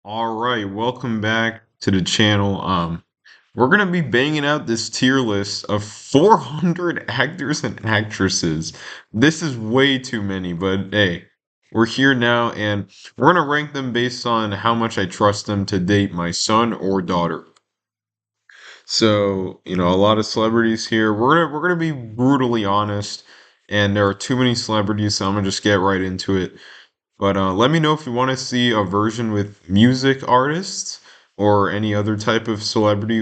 All right, welcome back to the channel. We're gonna be banging out this tier list of 400 actors and actresses. This is way too many, but hey, we're here now, and we're gonna rank them based on how much I trust them to date my son or daughter. So, a lot of celebrities here. We're gonna be brutally honest, and there are too many celebrities, so I'm gonna just get right into it. But let me know if you want to see a version with music artists or any other type of celebrity,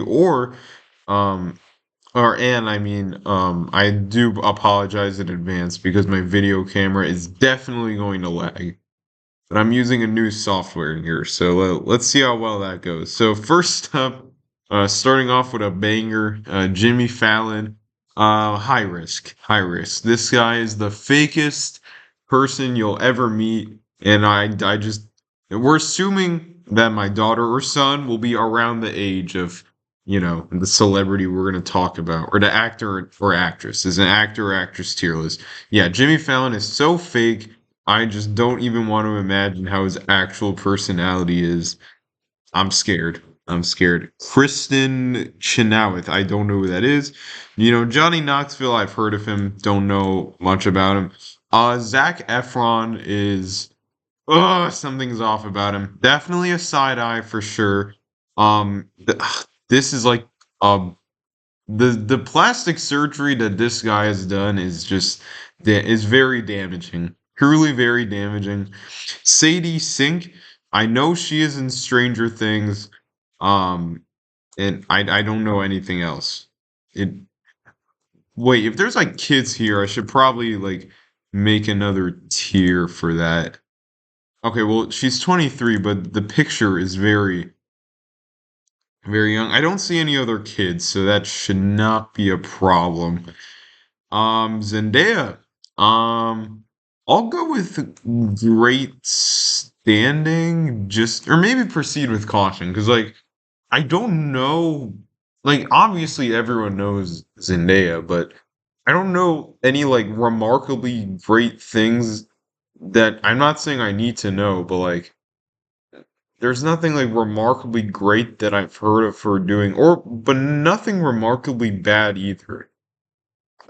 um, and I do apologize in advance because my video camera is definitely going to lag. But I'm using a new software here, so let's see how well that goes. So first up, starting off with a banger, Jimmy Fallon. High risk, high risk. This guy is the fakest person you'll ever meet, and I just, we're assuming that my daughter or son will be around the age of, the celebrity we're going to talk about, or the actor or actress. Is an actor or actress tier list. Yeah, Jimmy Fallon is so fake. I just don't even want to imagine how his actual personality is. I'm scared. I'm scared. Kristen Chenoweth. I don't know who that is. Johnny Knoxville. I've heard of him. Don't know much about him. Zac Efron is. Something's off about him. Definitely a side eye for sure. This is like um the plastic surgery that this guy has done is just that is very damaging. Truly very damaging. Sadie Sink, I know she is in Stranger Things, um, and I don't know anything else. It Wait, if there's like kids here, I should probably like make another tier for that. Okay, well she's 23, but the picture is very very young. I don't see any other kids, so that should not be a problem. Zendaya. Um, I'll go with great standing, just or maybe proceed with caution, because I don't know. Like obviously everyone knows Zendaya, but I don't know any like remarkably great things that I'm not saying I need to know, but like there's nothing like remarkably great that I've heard of her doing, or but nothing remarkably bad either.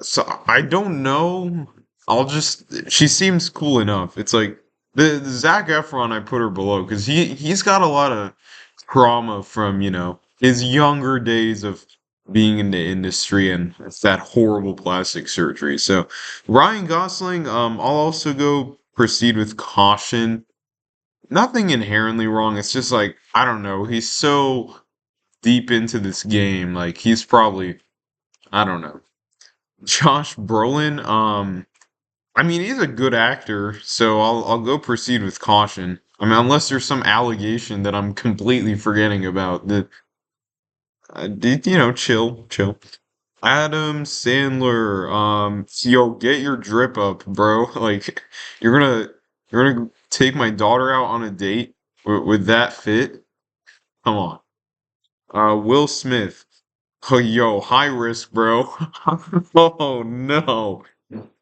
So I don't know. She seems cool enough. It's like the Zac Efron I put her below because he's got a lot of trauma from his younger days of being in the industry and that horrible plastic surgery. So Ryan Gosling, I'll also go proceed with caution. Nothing inherently wrong. It's just like I don't know. He's so deep into this game. Like he's probably I don't know. Josh Brolin, he's a good actor, so I'll go proceed with caution. I mean, unless there's some allegation that I'm completely forgetting about. That chill, chill. Adam Sandler, yo, get your drip up, bro. Like, you're gonna you're gonna take my daughter out on a date with that fit? Come on. Will Smith. Oh, yo, high risk, bro. Oh no.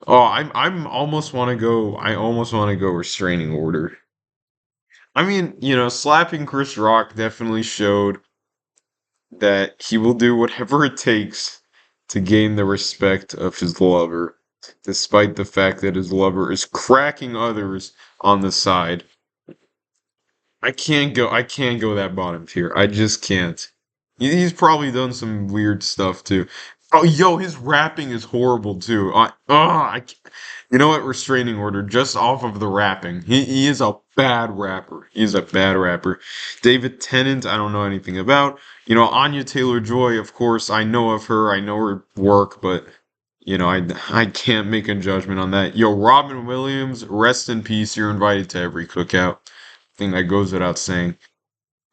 Oh, I'm almost want to go. I almost want to go restraining order. I mean, slapping Chris Rock definitely showed that he will do whatever it takes to gain the respect of his lover, despite the fact that his lover is cracking others on the side. I can't go that bottom tier. I just can't. He's probably done some weird stuff too. Oh, yo, his rapping is horrible too. You know what? Restraining order just off of the rapping. He is a bad rapper. He's a bad rapper. David Tennant, I don't know anything about. Anya Taylor-Joy, of course, I know of her. I know her work, but I can't make a judgment on that. Yo, Robin Williams, rest in peace. You're invited to every cookout. Thing that goes without saying.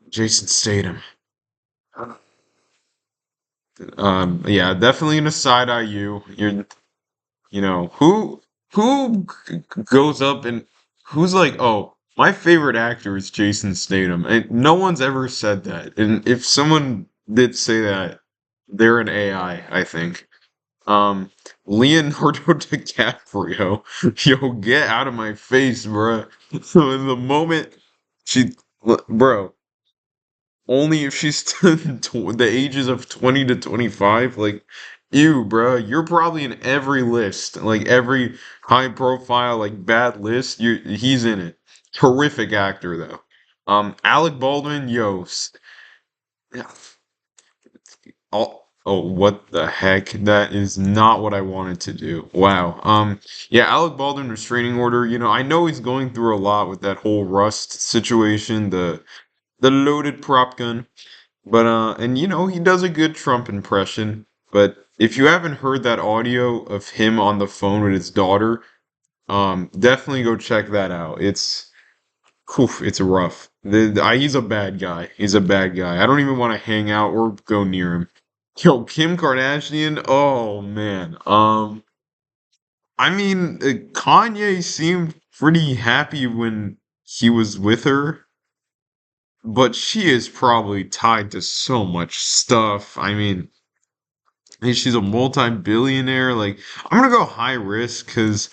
Jason Statham. Yeah, definitely gonna side eye you. Who goes up and who's like, oh, my favorite actor is Jason Statham, and no one's ever said that. And if someone did say that, they're an AI, I think. Um, Leonardo DiCaprio, yo, get out of my face, bruh. So in the moment she, bro. only if she's the ages of 20 to 25. Like, ew, bro. You're probably in every list, like every high profile, like bad list. He's in it. Terrific actor though. Alec Baldwin, yo, yeah. Oh, what the heck? That is not what I wanted to do. Wow. Yeah, Alec Baldwin restraining order. I know he's going through a lot with that whole Rust situation, the loaded prop gun. But and he does a good Trump impression. But if you haven't heard that audio of him on the phone with his daughter, definitely go check that out. It's rough. He's a bad guy. He's a bad guy. I don't even want to hang out or go near him. Yo, Kim Kardashian. Oh man. I mean, Kanye seemed pretty happy when he was with her, but she is probably tied to so much stuff. I mean, hey, she's a multi-billionaire. Like, I'm gonna go high risk because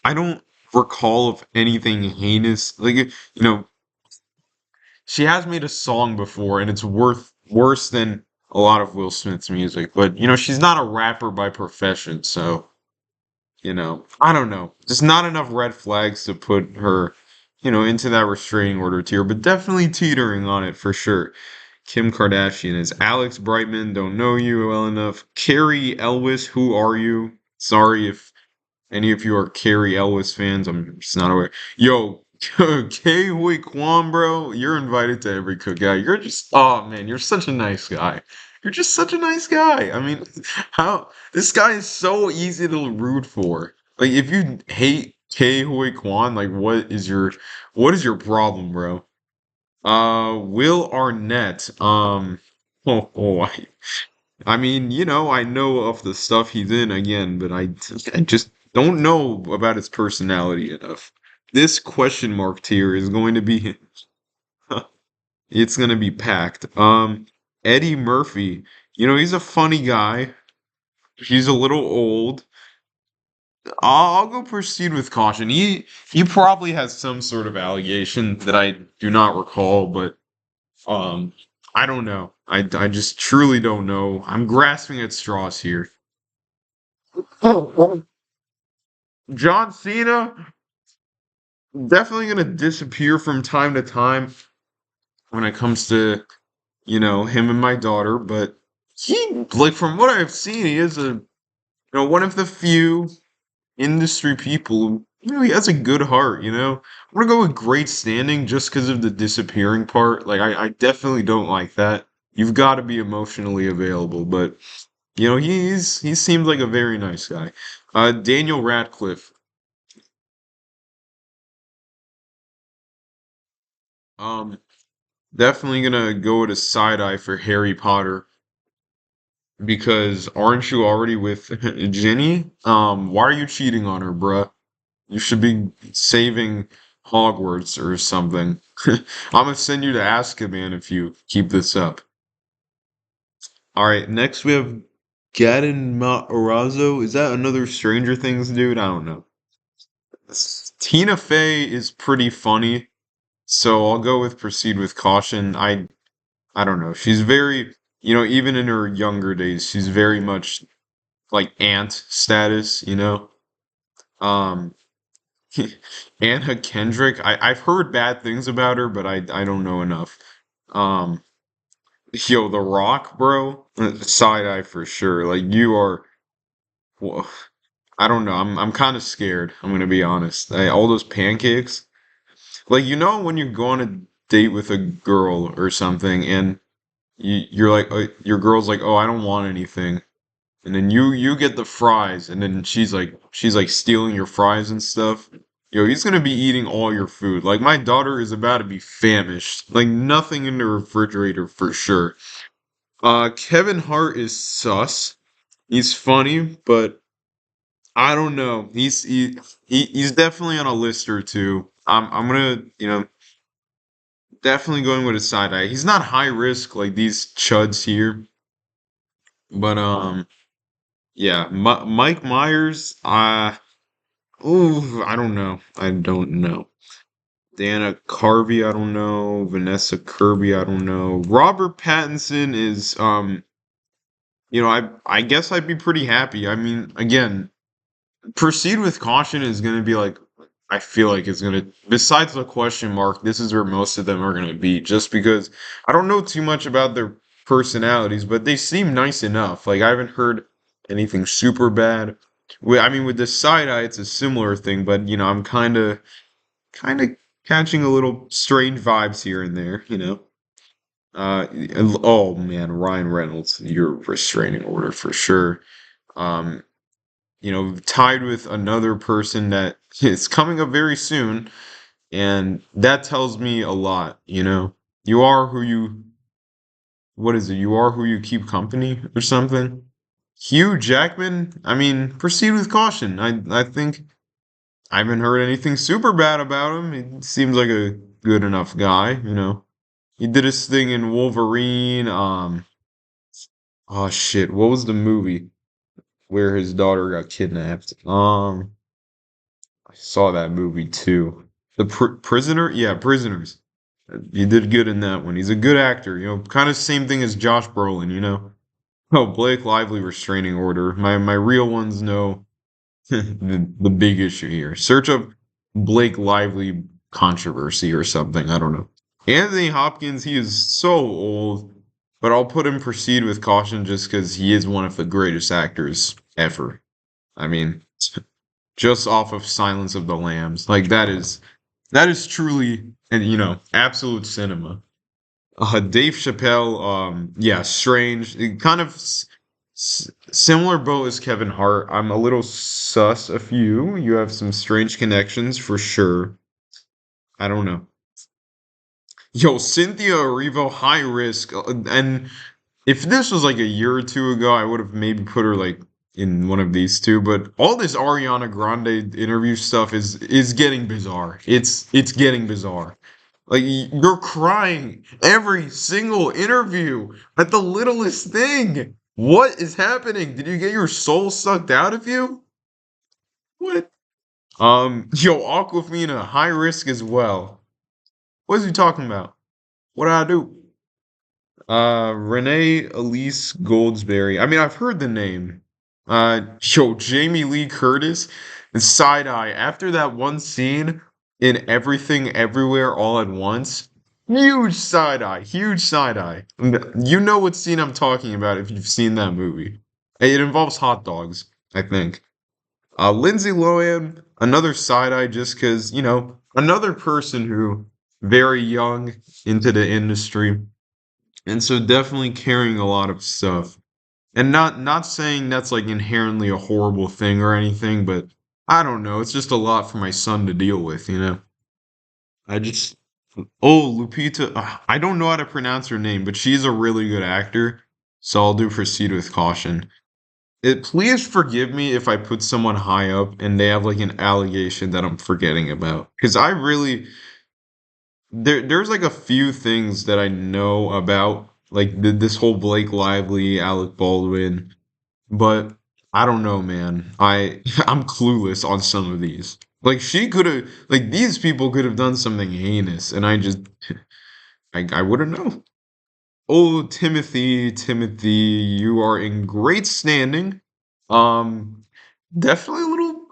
I don't recall of anything heinous. Like, she has made a song before, and it's worse than a lot of Will Smith's music. But she's not a rapper by profession, so I don't know. Just not enough red flags to put her, into that restraining order tier, but definitely teetering on it for sure. Kim Kardashian is Alex Brightman, don't know you well enough. Carrie Elwes, who are you? Sorry if any of you are Carrie Elwes fans, I'm just not aware. Yo, K Hui Kwan, bro, you're invited to every cookout. You're just, oh man, you're such a nice guy. You're just such a nice guy. I mean, how this guy is so easy to root for. Like, if you hate K Hui Kwan, like, what is your problem, bro? Will Arnett. I mean, I know of the stuff he's in again, but I just don't know about his personality enough. This question mark tier is going to be, it's going to be packed. Eddie Murphy. He's a funny guy. He's a little old. I'll go proceed with caution. He probably has some sort of allegation that I do not recall, but um, I don't know. I just truly don't know. I'm grasping at straws here. John Cena definitely gonna disappear from time to time when it comes to him and my daughter, but he like from what I've seen, he is one of the few industry people. He has a good heart. I'm gonna go with great standing just because of the disappearing part. Like I definitely don't like that. You've got to be emotionally available, but he seems like a very nice guy. Daniel Radcliffe. Um, Definitely gonna go with a side eye for Harry Potter because aren't you already with Ginny? Why are you cheating on her, bruh? You should be saving Hogwarts or something. I'm gonna send you to Azkaban if you keep this up. All right, next we have Gadon Matarazzo. Is that another Stranger Things dude? I don't know. Tina Fey is pretty funny, so I'll go with proceed with caution. I don't know. She's very, even in her younger days, she's very much like aunt status. Um, Anna Kendrick, I've heard bad things about her, but I don't know enough. Um, yo, The Rock, bro, side eye for sure. Like you are, wha- I don't know. I'm kind of scared. I'm gonna be honest. All those pancakes, like when you go on a date with a girl or something, and you're like, your girl's like, oh, I don't want anything. And then you get the fries, and then she's like stealing your fries and stuff. Yo, he's gonna be eating all your food. Like my daughter is about to be famished. Like nothing in the refrigerator for sure. Kevin Hart is sus. He's funny, but I don't know. He's definitely on a list or two. I'm gonna definitely going with a side eye. He's not high risk like these chuds here, but yeah, Mike Myers. Ooh, I don't know. I don't know. Dana Carvey, I don't know. Vanessa Kirby, I don't know. Robert Pattinson is I guess I'd be pretty happy. I mean, again, proceed with caution is going to be like, I feel like it's going to, besides the question mark, this is where most of them are going to be, just because I don't know too much about their personalities, but they seem nice enough. Like, I haven't heard anything super bad. I mean, with the side eye, it's a similar thing, but, I'm kind of catching a little strange vibes here and there, oh man, Ryan Reynolds, your restraining order for sure. Um, tied with another person that is coming up very soon, and that tells me a lot, You are who you, what is it? You are who you keep company or something? Hugh Jackman, I mean, proceed with caution. I think I haven't heard anything super bad about him. He seems like a good enough guy. He did his thing in Wolverine. Oh shit, what was the movie where his daughter got kidnapped? I saw that movie too. The Prisoner? Yeah, Prisoners. He did good in that one. He's a good actor, kind of same thing as Josh Brolin. Oh, Blake Lively restraining order. My real ones know the big issue here. Search up Blake Lively controversy or something. I don't know. Anthony Hopkins, he is so old, but I'll put him proceed with caution just because he is one of the greatest actors ever. I mean, just off of Silence of the Lambs, like that is truly and absolute cinema. Dave Chappelle, yeah, strange, kind of similar boat as Kevin Hart. I'm a little sus of you. You have some strange connections for sure. I don't know. Yo, Cynthia Erivo, high risk, and if this was like a year or two ago, I would have maybe put her like in one of these two. But all this Ariana Grande interview stuff is getting bizarre. It's getting bizarre. Like you're crying every single interview at the littlest thing. What is happening? Did you get your soul sucked out of you? What? Yo, Aquafina, high risk as well. What is he talking about? What did I do? Renee Elise Goldsberry. I mean, I've heard the name. Yo, Jamie Lee Curtis and Side Eye. After that one scene in Everything Everywhere All at Once, huge side eye, huge side eye. You know what scene I'm talking about if you've seen that movie. It involves hot dogs, I think. Lindsay Lohan, another side eye just because, another person who very young into the industry and so definitely carrying a lot of stuff. And not saying that's like inherently a horrible thing or anything, but I don't know. It's just a lot for my son to deal with. I just oh, Lupita, I don't know how to pronounce her name, but she's a really good actor. So I'll do proceed with caution. Please forgive me if I put someone high up and they have like an allegation that I'm forgetting about. Because I really there's like a few things that I know about, like this whole Blake Lively, Alec Baldwin, but I don't know, man. I'm clueless on some of these. Like she could have, like these people could have done something heinous, and I wouldn't know. Oh, Timothy, you are in great standing. Um, definitely a little.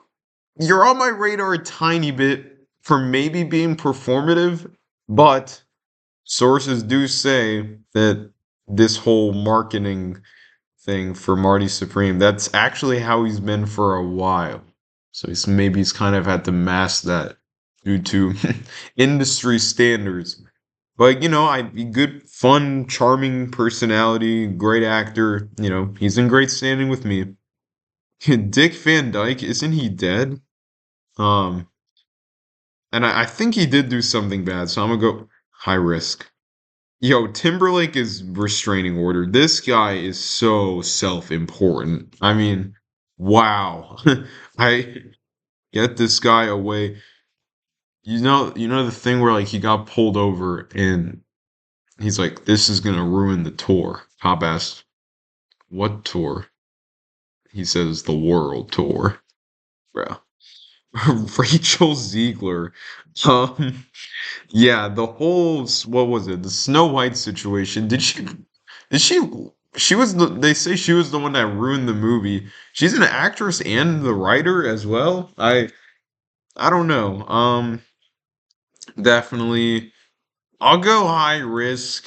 You're on my radar a tiny bit for maybe being performative, but sources do say that this whole marketing thing for Marty Supreme, that's actually how he's been for a while. So he's kind of had to mask that due to industry standards. But I good, fun, charming personality, great actor. He's in great standing with me. Dick Van Dyke, isn't he dead? Um, and I think he did do something bad, so I'm gonna go high risk. Yo, Timberlake is restraining order. This guy is so self-important. I mean, wow. I get this guy away. You know the thing where like he got pulled over and he's like, "This is gonna ruin the tour." Pop asked, "What tour?" He says, "The world tour." Bro. Rachel Ziegler. Um, yeah, the whole what was it? The Snow White situation. Did she was they say she was the one that ruined the movie. She's an actress and the writer as well. I don't know. Definitely I'll go high risk,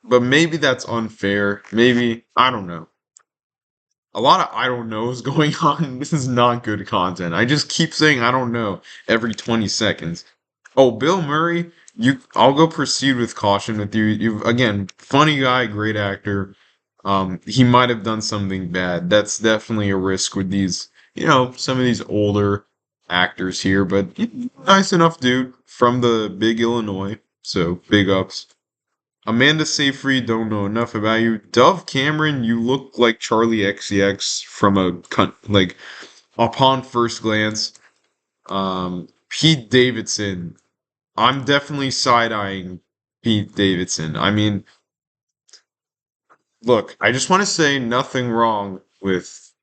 but maybe that's unfair. Maybe I don't know. A lot of I don't knows going on. This is not good content. I just keep saying I don't know every 20 seconds. Oh, Bill Murray, I'll go proceed with caution with you. You again, funny guy, great actor. He might have done something bad. That's definitely a risk with these, some of these older actors here, but nice enough dude from the big Illinois. So big ups. Amanda Seyfried, don't know enough about you. Dove Cameron, you look like Charlie XCX from like upon first glance. Pete Davidson, I'm definitely side eyeing Pete Davidson. I mean, look, I just want to say nothing wrong with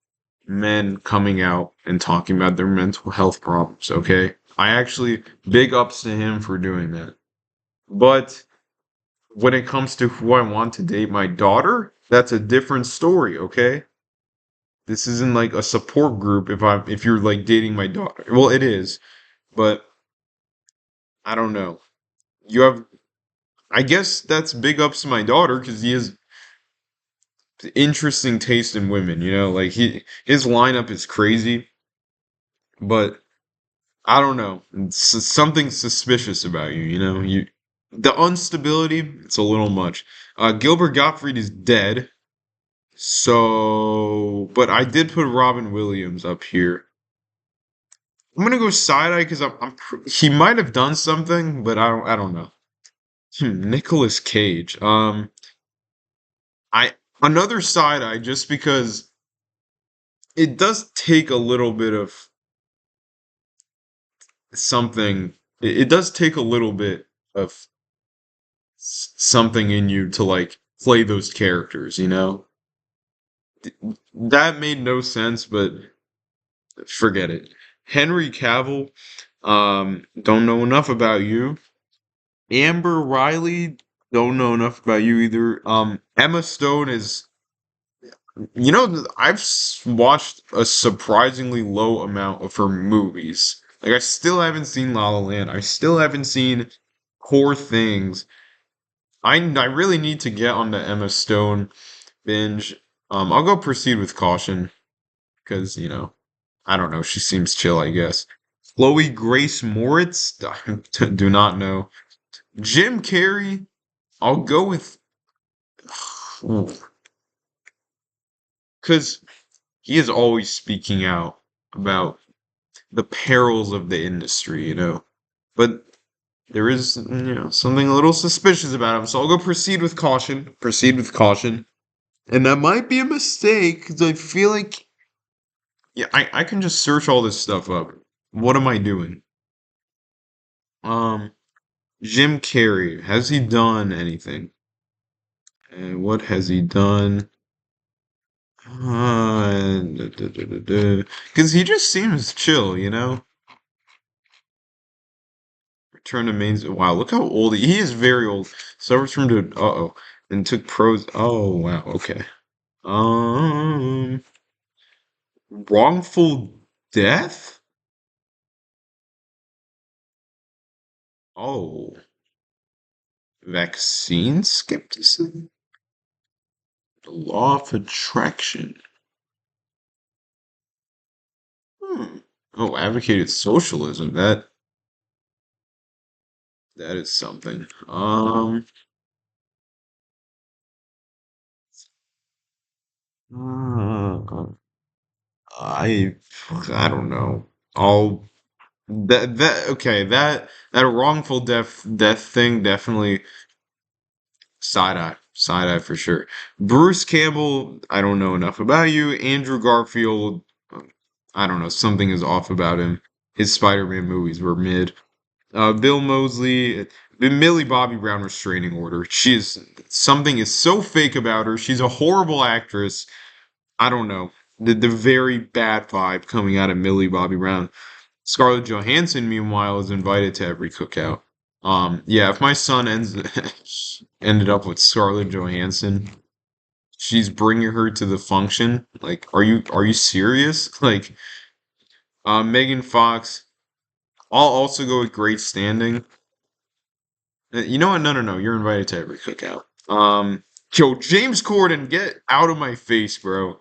men coming out and talking about their mental health problems, okay? I actually big ups to him for doing that. But when it comes to who I want to date my daughter, that's a different story, okay? This isn't like a support group if you're like dating my daughter. Well, it is, but I don't know. You have I guess that's big ups to my daughter because he has interesting taste in women, like his lineup is crazy, but I don't know. It's something suspicious about you, the instability, it's a little much. Gilbert Gottfried is dead. So, but I did put Robin Williams up here. I'm gonna go side eye because he might have done something, but I don't know. Nicholas Cage. I another side eye just because it does take a little bit of something. It does take a little bit of something in you to like play those characters. That made no sense, but forget it. Henry Cavill. Don't know enough about you. Amber Riley, don't know enough about you either. Emma Stone is, I've watched a surprisingly low amount of her movies. Like, I still haven't seen La La Land. I still haven't seen Poor Things. I really need to get on the Emma Stone binge. I'll go proceed with caution because, I don't know. She seems chill, I guess. Chloe Grace Moritz, do not know. Jim Carrey, I'll go with because he is always speaking out about the perils of the industry, But there is, something a little suspicious about him. So I'll go proceed with caution. Proceed with caution. And that might be a mistake because I feel like, yeah, I can just search all this stuff up. What am I doing? Um, Jim Carrey, has he done anything? And what has he done? Because he just seems chill, Return to main. Wow, look how old he is. Very old. Suffers from the. Uh oh. And took pros. Oh wow. Okay. Um. Wrongful death. Oh. Vaccine skepticism. The law of attraction. Hmm. Oh, advocated socialism. That is something. Uh, I I don't know. I'll that okay, that wrongful death thing definitely side eye for sure. Bruce Campbell, I don't know enough about you. Andrew Garfield, I don't know, something is off about him. His Spider-Man movies were mid. Bill Mosley, Millie Bobby Brown restraining order. She is something is so fake about her. She's a horrible actress. I don't know. The very bad vibe coming out of Millie Bobby Brown. Scarlett Johansson, meanwhile, is invited to every cookout. Yeah, if my son ended up with Scarlett Johansson, she's bringing her to the function. Like, are you serious? Like, Megan Fox. I'll also go with great standing. You know what? No, no, no. You're invited to every cookout. Yo, James Corden, get out of my face, bro.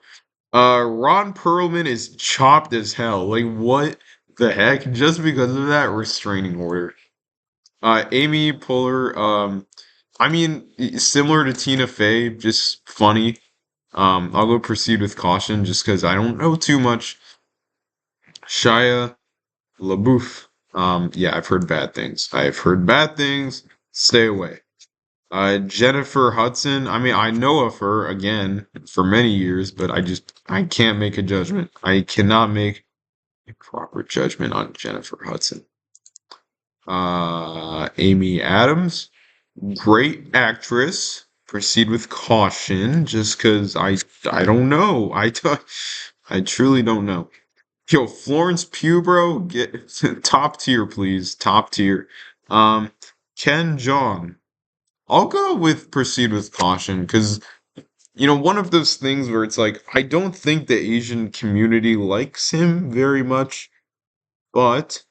Ron Perlman is chopped as hell. Like, what the heck? Just because of that restraining order. Amy Poehler, I mean, similar to Tina Fey, just funny. I'll go proceed with caution just because I don't know too much. Shia LaBeouf. Yeah, I've heard bad things. I've heard bad things. Stay away. Jennifer Hudson. I mean, I know of her again for many years, but I can't make a judgment. I cannot make a proper judgment on Jennifer Hudson. Amy Adams, great actress. Proceed with caution, just because I don't know. I truly don't know. Yo, Florence Pugh, bro, get top tier, please. Top tier. Um, Ken Jeong. I'll go with proceed with caution because one of those things where it's like I don't think the Asian community likes him very much, but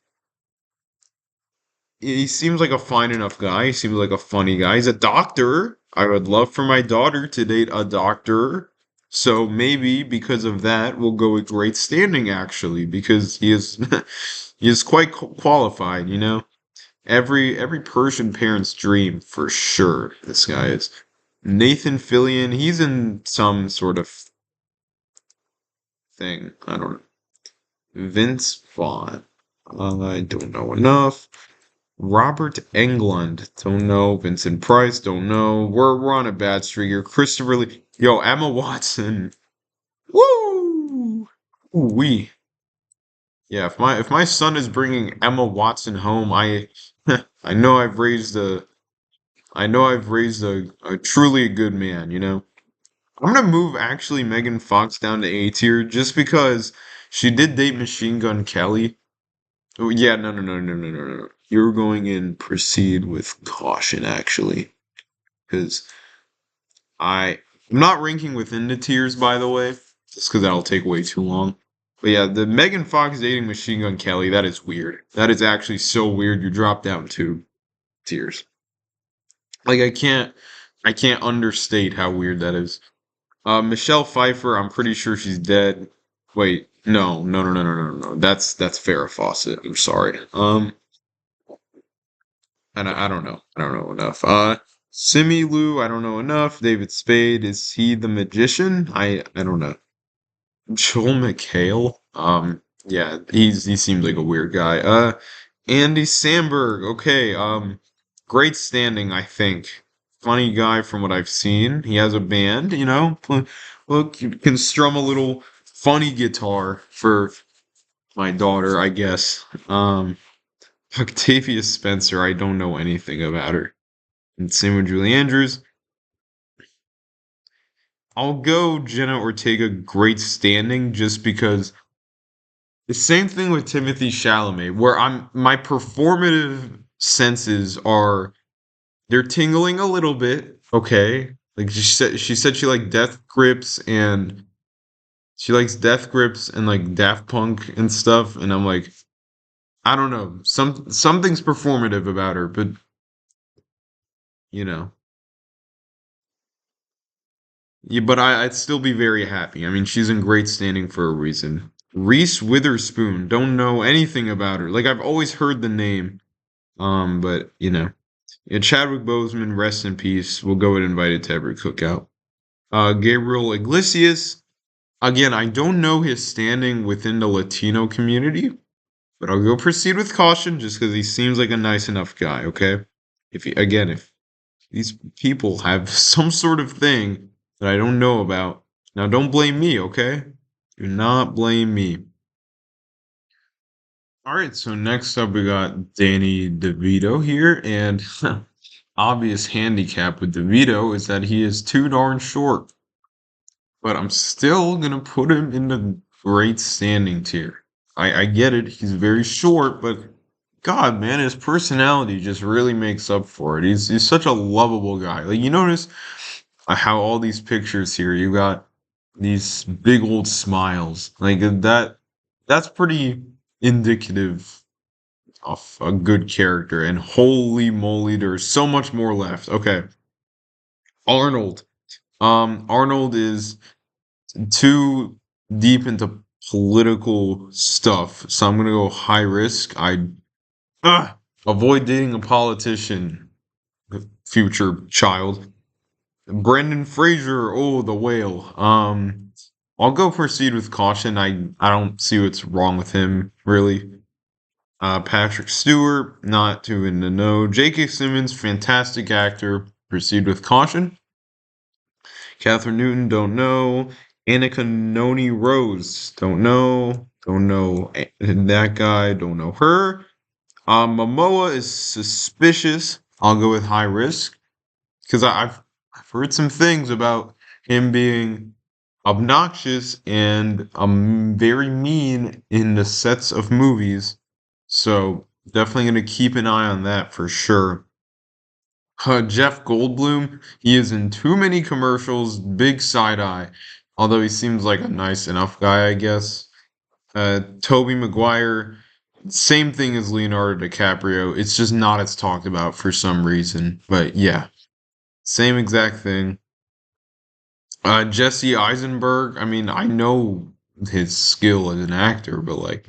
he seems like a fine enough guy. He seems like a funny guy. He's a doctor. I would love for my daughter to date a doctor. So maybe because of that, we'll go with great standing actually, because he is he is quite qualified, Every Persian parent's dream for sure. This guy is. Nathan Fillion, he's in some sort of thing. I don't know. Vince Vaughn. I don't know enough. Robert Englund, don't know. Vincent Price, don't know. We're on a bad streak here. Christopher Lee, yo, Emma Watson. Woo! Wee. Yeah, if my son is bringing Emma Watson home, I know I've raised a truly good man. I'm gonna move actually Megan Fox down to A tier just because she did date Machine Gun Kelly. Oh yeah, no, no, no, no, no, no, no. You're going in proceed with caution actually, because I'm not ranking within the tiers by the way, just because that'll take way too long. But yeah, the Megan Fox dating Machine Gun Kelly, that is weird. That is actually so weird. You drop down two tiers. Like I can't understate how weird that is. Michelle Pfeiffer, I'm pretty sure she's dead. Wait, no, no, no, no, no, no, no. That's Farrah Fawcett. I'm sorry. And I don't know. I don't know enough. Simi Lou, I don't know enough. David Spade, is he the magician? I don't know. Joel McHale. Yeah, he seems like a weird guy. Andy Samberg. Okay. Great standing, I think. Funny guy from what I've seen. He has a band, Look, you can strum a little funny guitar for my daughter, I guess. Octavia Spencer, I don't know anything about her. And same with Julie Andrews. I'll go Jenna Ortega, great standing, just because the same thing with Timothy Chalamet, where my performative senses are they're tingling a little bit. Okay, like she said she liked Death Grips and she likes Death Grips and like Daft Punk and stuff, and I'm like, I don't know, something's performative about her, but you know, yeah, but I'd still be very happy. I mean, she's in great standing for a reason. Reese Witherspoon, don't know anything about her. Like I've always heard the name, but yeah, Chadwick Boseman, rest in peace. We'll go and invited to every cookout. Gabriel Iglesias, again, I don't know his standing within the Latino community, but I'll go proceed with caution just because he seems like a nice enough guy. Okay, if these people have some sort of thing that I don't know about, now don't blame me. Okay, do not blame me. All right, so next up we got Danny DeVito here, and obvious handicap with DeVito is that he is too darn short. But I'm still gonna put him in the great standing tier. I get it. He's very short, but God, man, his personality just really makes up for it. He's such a lovable guy. Like you notice how all these pictures here, you got these big old smiles. Like that's pretty indicative of a good character. And holy moly, there's so much more left. Okay. Arnold. Arnold is too deep into political stuff, so I'm gonna go high risk. I avoid dating a politician, future child. Brendan Fraser, oh the whale. I'll go proceed with caution. I don't see what's wrong with him really. Patrick Stewart, not too in the know. J.K. Simmons, fantastic actor. Proceed with caution. Catherine Newton, don't know. Annika Noni Rose, don't know. Don't know that guy, don't know her. Momoa is suspicious. I'll go with high risk because I've heard some things about him being obnoxious and very mean in the sets of movies. So definitely gonna keep an eye on that for sure. Jeff Goldblum, he is in too many commercials, big side eye. Although he seems like a nice enough guy, I guess. Toby Maguire, same thing as Leonardo DiCaprio. It's just not as talked about for some reason. But yeah, same exact thing. Jesse Eisenberg, I mean, I know his skill as an actor, but like,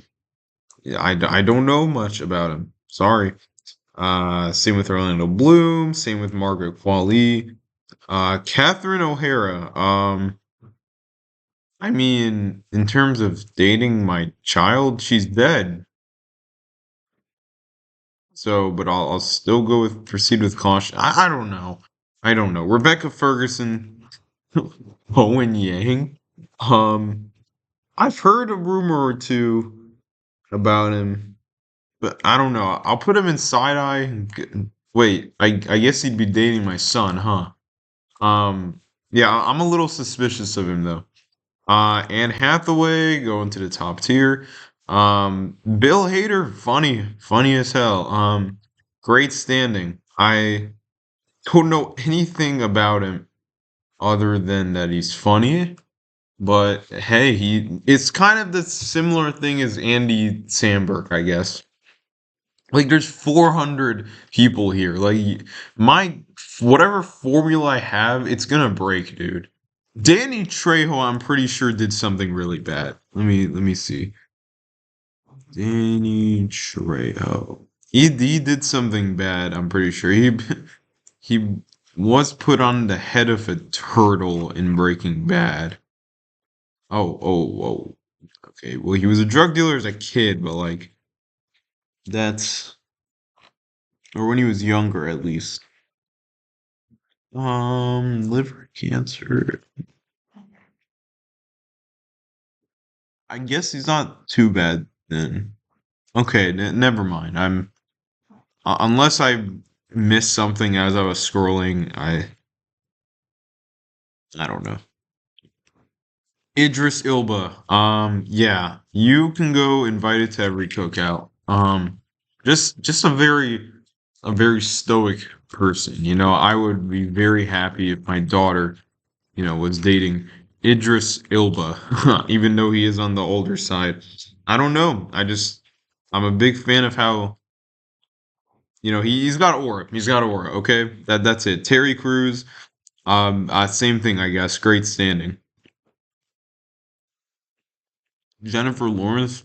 yeah, I don't know much about him. Sorry. Same with Orlando Bloom. Same with Margaret Qualley. Catherine O'Hara. I mean, in terms of dating my child, she's dead. So, but I'll still go with proceed with caution. I don't know. I don't know. Rebecca Ferguson, Owen Yang. Um, I've heard a rumor or two about him, but I don't know. I'll put him in side eye. Wait, I guess he'd be dating my son, huh? Yeah, I'm a little suspicious of him though. Anne Hathaway going to the top tier. Bill Hader, funny as hell. Great standing. I don't know anything about him other than that he's funny. But hey, it's kind of the similar thing as Andy Samberg, I guess. Like there's 400 people here. Like my whatever formula I have, it's gonna break, dude. Danny Trejo, I'm pretty sure did something really bad. Let me see. Danny Trejo. He did something bad. I'm pretty sure he was put on the head of a turtle in Breaking Bad. Oh. Okay. Well, he was a drug dealer as a kid, but like that's or when he was younger at least. Liver cancer. I guess he's not too bad then. Okay, never mind. Unless I missed something as I was scrolling, I don't know. Idris Ilba. Yeah, you can go invited to every cookout. Just a very stoic person. You know, I would be very happy if my daughter, was dating Idris Ilba, even though he is on the older side. I don't know. I'm a big fan of how he's got aura. He's got aura. Okay, that's it. Terry Crews. Same thing, I guess. Great standing. Jennifer Lawrence.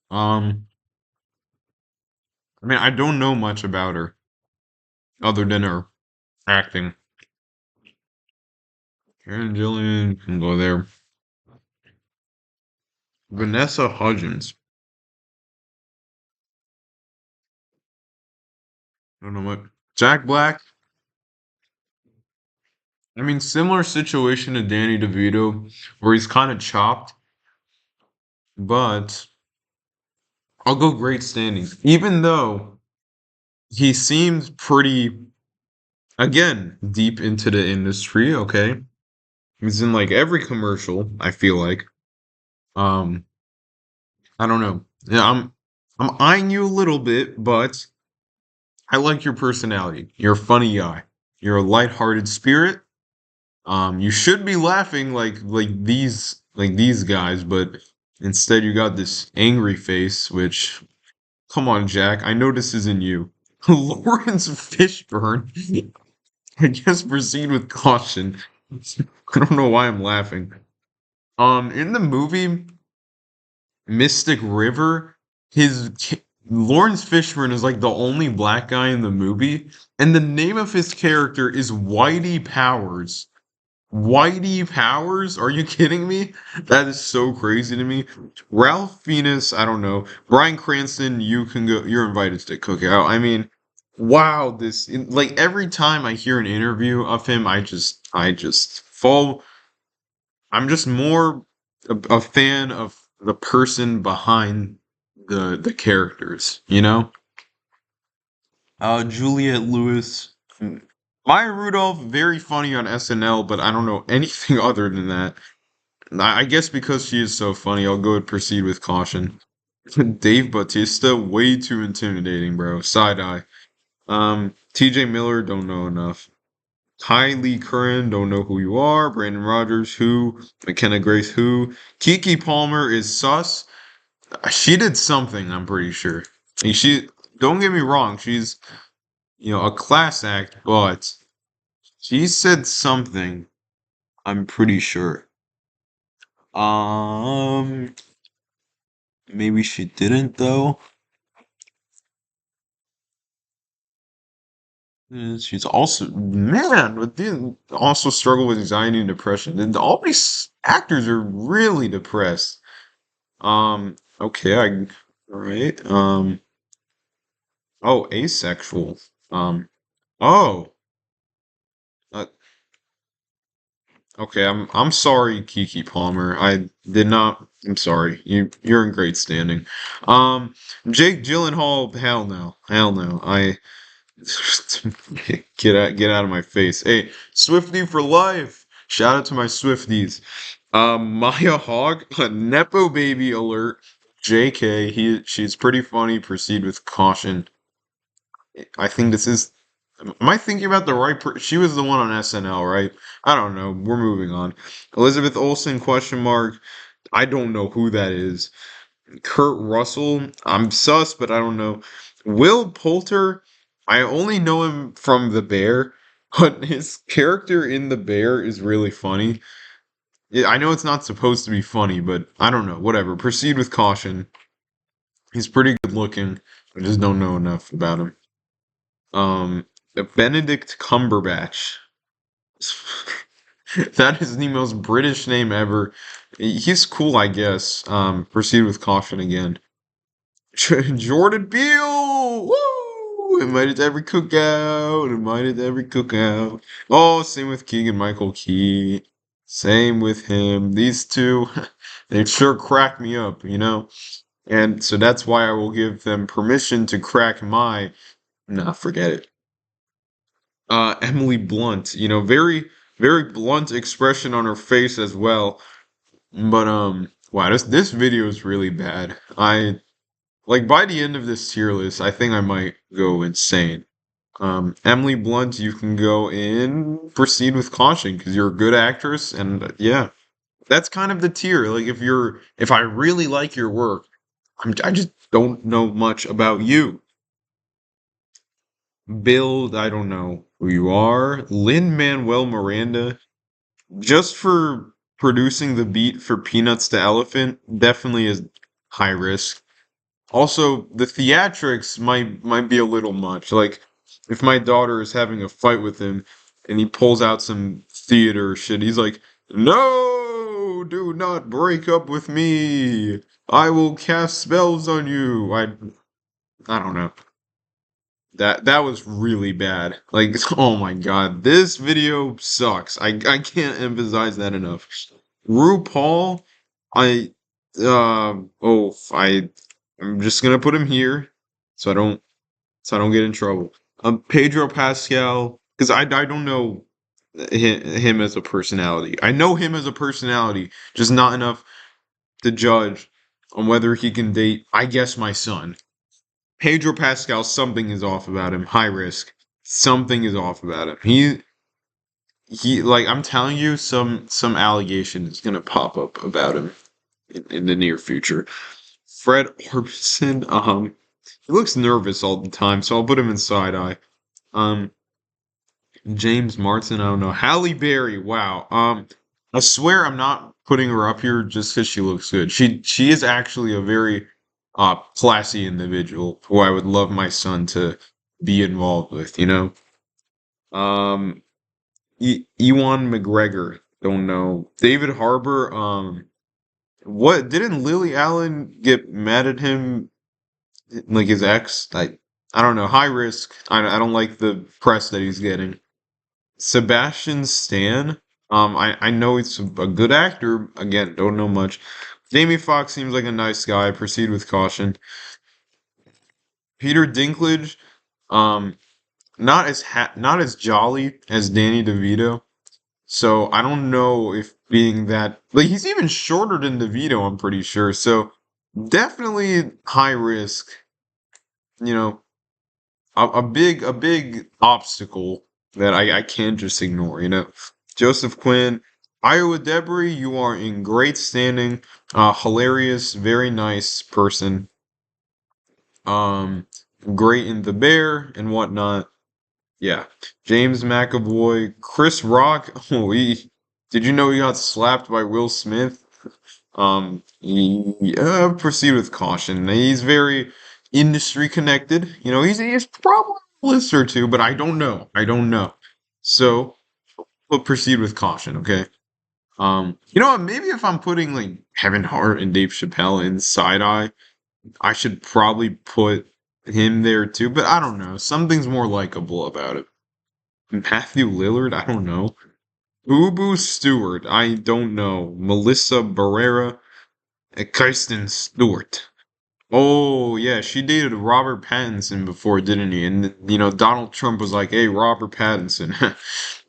Um, I mean, I don't know much about her other than her acting. Karen Gillian can go there. Vanessa Hudgens. I don't know what. Jack Black. I mean, similar situation to Danny DeVito, where he's kind of chopped, but I'll go great standings. Even though he seems pretty, again, deep into the industry. Okay, he's in like every commercial. I feel like. Um, I don't know. Yeah, I'm eyeing you a little bit, but I like your personality. You're a funny guy. You're a lighthearted spirit. You should be laughing like these guys, but instead you got this angry face, which come on, Jack. I know this isn't you. Lawrence Fishburne. I guess proceed with caution. I don't know why I'm laughing. In the movie Mystic River, Lawrence Fishburne is like the only black guy in the movie, and the name of his character is Whitey Powers. Whitey Powers? Are you kidding me? That is so crazy to me. Ralph Fiennes, I don't know. Bryan Cranston, you can go. You're invited to the cookout. I mean, wow, like every time I hear an interview of him, I just fall. I'm just more a fan of the person behind the characters, you know? Juliette Lewis. Maya Rudolph, very funny on SNL, but I don't know anything other than that. I guess because she is so funny, I'll go and proceed with caution. Dave Bautista, way too intimidating, bro. Side eye. TJ Miller, don't know enough. Kylie Curran, don't know who you are. Brandon Rogers, who? McKenna Grace, who? Kiki Palmer is sus. She did something, I'm pretty sure. Like, don't get me wrong, she's, a class act, but she said something, I'm pretty sure. Um, Maybe she didn't though. She's also man, but then also struggle with anxiety and depression. And all these actors are really depressed. Okay, all right. Oh, asexual. Um, oh, uh, okay. I'm sorry, Kiki Palmer. I did not. I'm sorry. You're in great standing. Jake Gyllenhaal. Hell no. Get out of my face. Hey, Swifty for life. Shout out to my Swifties. Maya Hogg, a Nepo baby alert. JK, she's pretty funny. Proceed with caution. I think this is. Am I thinking about the right she was the one on SNL, right? I don't know. We're moving on. Elizabeth Olsen, question mark. I don't know who that is. Kurt Russell, I'm sus, but I don't know. Will Poulter, I only know him from The Bear, but his character in The Bear is really funny. Yeah, I know it's not supposed to be funny, but I don't know. Whatever. Proceed with caution. He's pretty good looking. I just don't know enough about him. Um, Benedict Cumberbatch. That is the most British name ever. He's cool, I guess. Proceed with caution again. Jordan Peele! Woo! Invited to every cookout. Invited to every cookout. Oh, same with Keegan Michael Key. Same with him. These two, they sure crack me up, you know? And so that's why I will give them permission to crack my. Nah, forget it. Emily Blunt, very, very blunt expression on her face as well. But, wow, this video is really bad. Like by the end of this tier list, I think I might go insane. Emily Blunt, you can go in, proceed with caution because you're a good actress, and yeah, that's kind of the tier. Like if I really like your work, I just don't know much about you. Build, I don't know who you are. Lin Manuel Miranda, just for producing the beat for Peanuts to Elephant, definitely is high risk. Also, the theatrics might be a little much. Like, if my daughter is having a fight with him and he pulls out some theater shit, he's like, "No, do not break up with me. I will cast spells on you." I don't know. That was really bad. Like, oh my god, this video sucks. I can't emphasize that enough. RuPaul, I I'm just gonna put him here so I don't get in trouble. Pedro Pascal, because I don't know him as a personality. I know him as a personality, just not enough to judge on whether he can date, I guess, my son. Pedro Pascal, something is off about him. High risk. Something is off about him. Like I'm telling you, some allegation is gonna pop up about him in the near future. Fred Orbison, he looks nervous all the time, so I'll put him in side eye. Um, James Martin, I don't know. Halle Berry, wow. I swear I'm not putting her up here just because she looks good. She is actually a very classy individual who I would love my son to be involved with, you know? Um Ewan McGregor, don't know. David Harbour, what didn't Lily Allen get mad at him like his ex? I don't know. High risk. I don't like the press that he's getting. Sebastian Stan. I know he's a good actor. Again, don't know much. Jamie Foxx seems like a nice guy. Proceed with caution. Peter Dinklage, um, not as jolly as Danny DeVito. So I don't know if being that like he's even shorter than DeVito. I'm pretty sure. So definitely high risk. You know, a big obstacle that I can't just ignore. You know, Joseph Quinn, Iowa Debris, you are in great standing. Hilarious, very nice person. Um, great in The Bear and whatnot. Yeah, James McAvoy, Chris Rock. Oh, did you know he got slapped by Will Smith? Yeah, proceed with caution. He's very industry connected. You know, he's probably a list or two, but I don't know. I don't know. So, we'll proceed with caution. Okay. You know what? Maybe if I'm putting like Kevin Hart and Dave Chappelle in side eye, I should probably put him there too. But I don't know. Something's more likable about it. Matthew Lillard. I don't know. Ubu Stewart. I don't know. Melissa Barrera. Kirsten Stewart. Oh yeah, she dated Robert Pattinson before, didn't he? And you know, Donald Trump was like, "Hey, Robert Pattinson,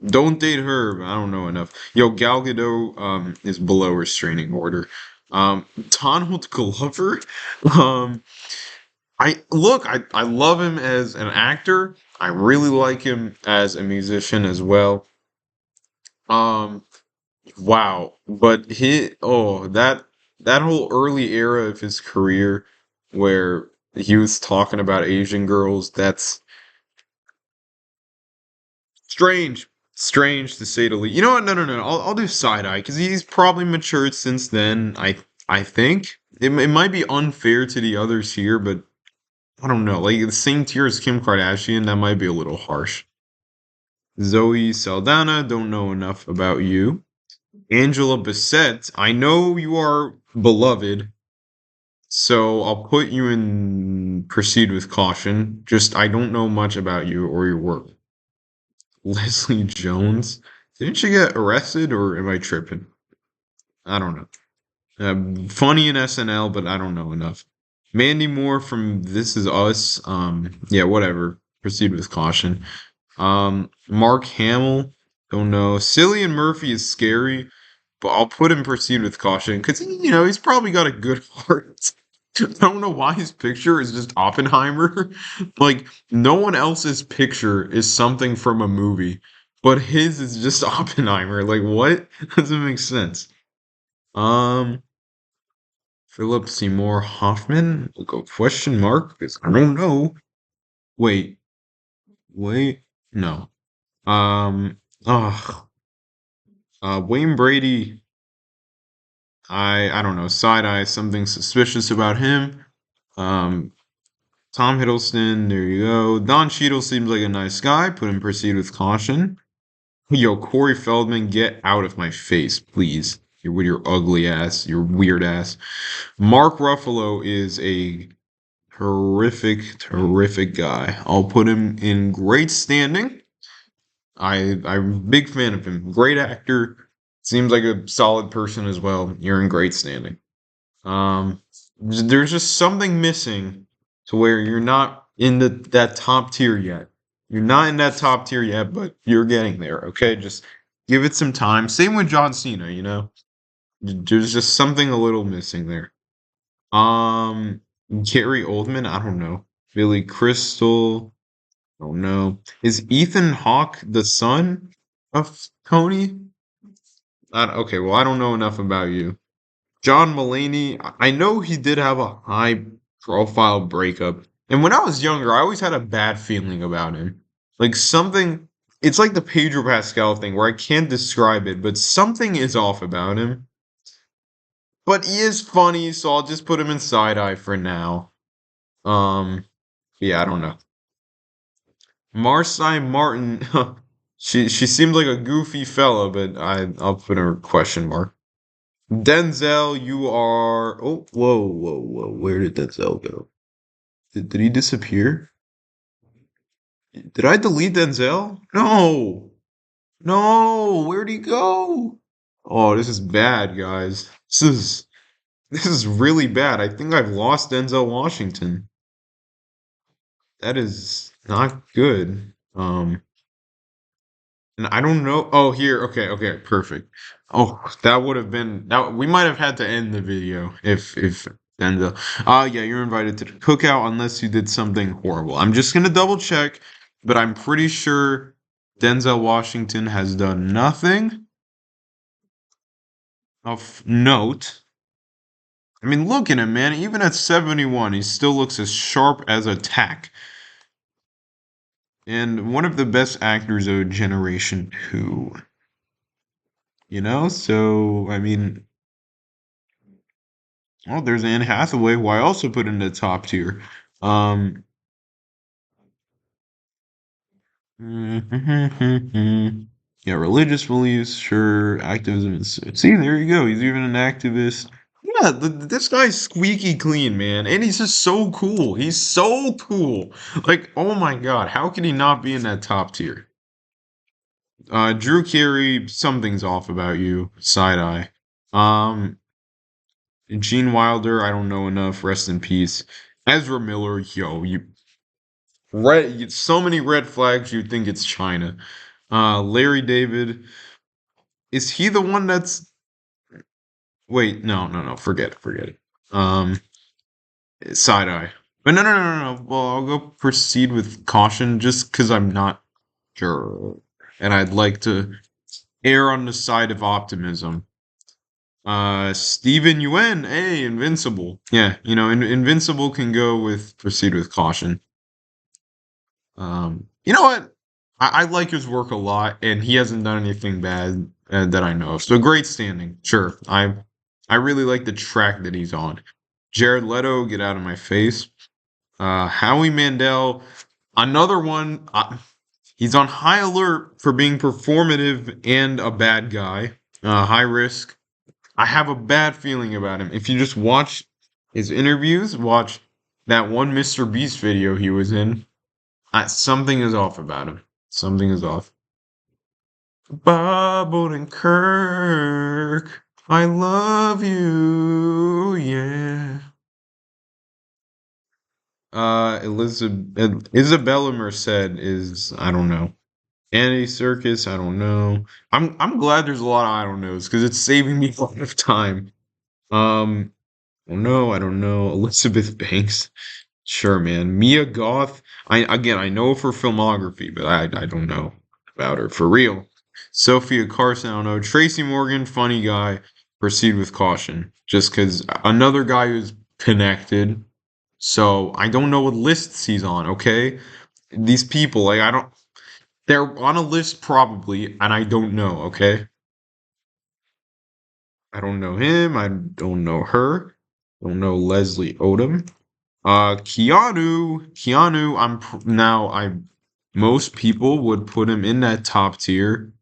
don't date her." I don't know enough. Yo, Gal Gadot is below restraining order. Donald Glover, um, I love him as an actor. I really like him as a musician as well. Um, Wow, but that whole early era of his career where he was talking about Asian girls, that's strange. Strange to say the least. You know what? No, no, no. I'll do side eye because he's probably matured since then. I think it might be unfair to the others here, but I don't know. Like the same tier as Kim Kardashian, that might be a little harsh. Zoe Saldana, don't know enough about you. Angela Bassett, I know you are beloved, so I'll put you in proceed with caution. Just I don't know much about you or your work. Leslie Jones, didn't she get arrested or am I tripping? I don't know. Funny in SNL, but I don't know enough. Mandy Moore from This Is Us. Yeah, whatever. Proceed with caution. Mark Hamill, don't know. Cillian Murphy is scary, but I'll put him proceed with caution because you know he's probably got a good heart. I don't know why his picture is just Oppenheimer. Like no one else's picture is something from a movie, but his is just Oppenheimer. Like what? Doesn't make sense. Um, Philip Seymour Hoffman. We'll go question mark because I don't know. Wait, wait, no. Um, oh, Wayne Brady. I don't know. Side eye. Something suspicious about him. Um, Tom Hiddleston, there you go. Don Cheadle seems like a nice guy. Put him proceed with caution. Yo, Corey Feldman, get out of my face, please. You're with your ugly ass, your weird ass. Mark Ruffalo is a terrific guy. I'll put him in great standing. I'm a big fan of him. Great actor. Seems like a solid person as well. You're in great standing. Um, there's just something missing to where you're not in that top tier yet. You're not in that top tier yet, but you're getting there. Okay, just give it some time. Same with John Cena. You know, there's just something a little missing there. Um, Gary Oldman, I don't know. Billy Crystal, I don't know. Is Ethan Hawke the son of Tony? Okay, well, I don't know enough about you. John Mulaney, I know he did have a high profile breakup. And when I was younger, I always had a bad feeling about him. Like something, it's like the Pedro Pascal thing where I can't describe it, but something is off about him. But he is funny, so I'll just put him in side eye for now. Um, yeah, I don't know. Marsai Martin, she seemed like a goofy fella, but I'll put a question mark. Denzel, you are. Oh, whoa, whoa, whoa. Where did Denzel go? Did he disappear? Did I delete Denzel? No. No. Where'd he go? Oh, this is bad, guys. This is really bad. I think I've lost Denzel Washington. That is not good. And I don't know. Oh, here. Okay, okay, perfect. Oh, that would have been that. We might have had to end the video if Denzel. Yeah, you're invited to the cookout unless you did something horrible. I'm just gonna double check, but I'm pretty sure Denzel Washington has done nothing of note. I mean, look at him, man. Even at 71, he still looks as sharp as a tack. And one of the best actors of Generation 2. So I mean, oh, there's Anne Hathaway, who I also put in the top tier. Um, yeah, religious beliefs, sure. Activism. See, there you go. He's even an activist. Yeah, this guy's squeaky clean, man, and he's just so cool. He's so cool. Like, oh my god, how can he not be in that top tier? Drew Carey, something's off about you. Side eye. Um, Gene Wilder, I don't know enough. Rest in peace. Ezra Miller, yo, so many red flags. You'd think it's China. Larry David, is he the one that's? Wait, no, no, no. Forget it. Forget it. Um, Side eye. But no, no, no, no, no. Well, I'll go proceed with caution, just because I'm not sure, and I'd like to err on the side of optimism. Steven Yuen, hey, Invincible. Yeah, Invincible can go with proceed with caution. You know what? I like his work a lot, and he hasn't done anything bad that I know of. So great standing. Sure, I really like the track that he's on. Jared Leto, get out of my face. Howie Mandel, another one. He's on high alert for being performative and a bad guy. High risk. I have a bad feeling about him. If you just watch his interviews, watch that one Mr. Beast video he was in. Something is off about him. Something is off. Bob Odenkirk, I love you, yeah. Isabella Merced is I don't know. Andy Circus, I don't know. I'm glad there's a lot of I don't knows because it's saving me a lot of time. Um, I don't know. Elizabeth Banks, sure, man. Mia Goth, I know for filmography, but I don't know about her for real. Sophia Carson, I don't know. Tracy Morgan, funny guy. Proceed with caution, just because another guy who's connected. So I don't know what lists he's on. Okay, these people, like I don't. They're on a list probably, and I don't know. Okay, I don't know him. I don't know her. Don't know Leslie Odom. Keanu, now I most people would put him in that top tier,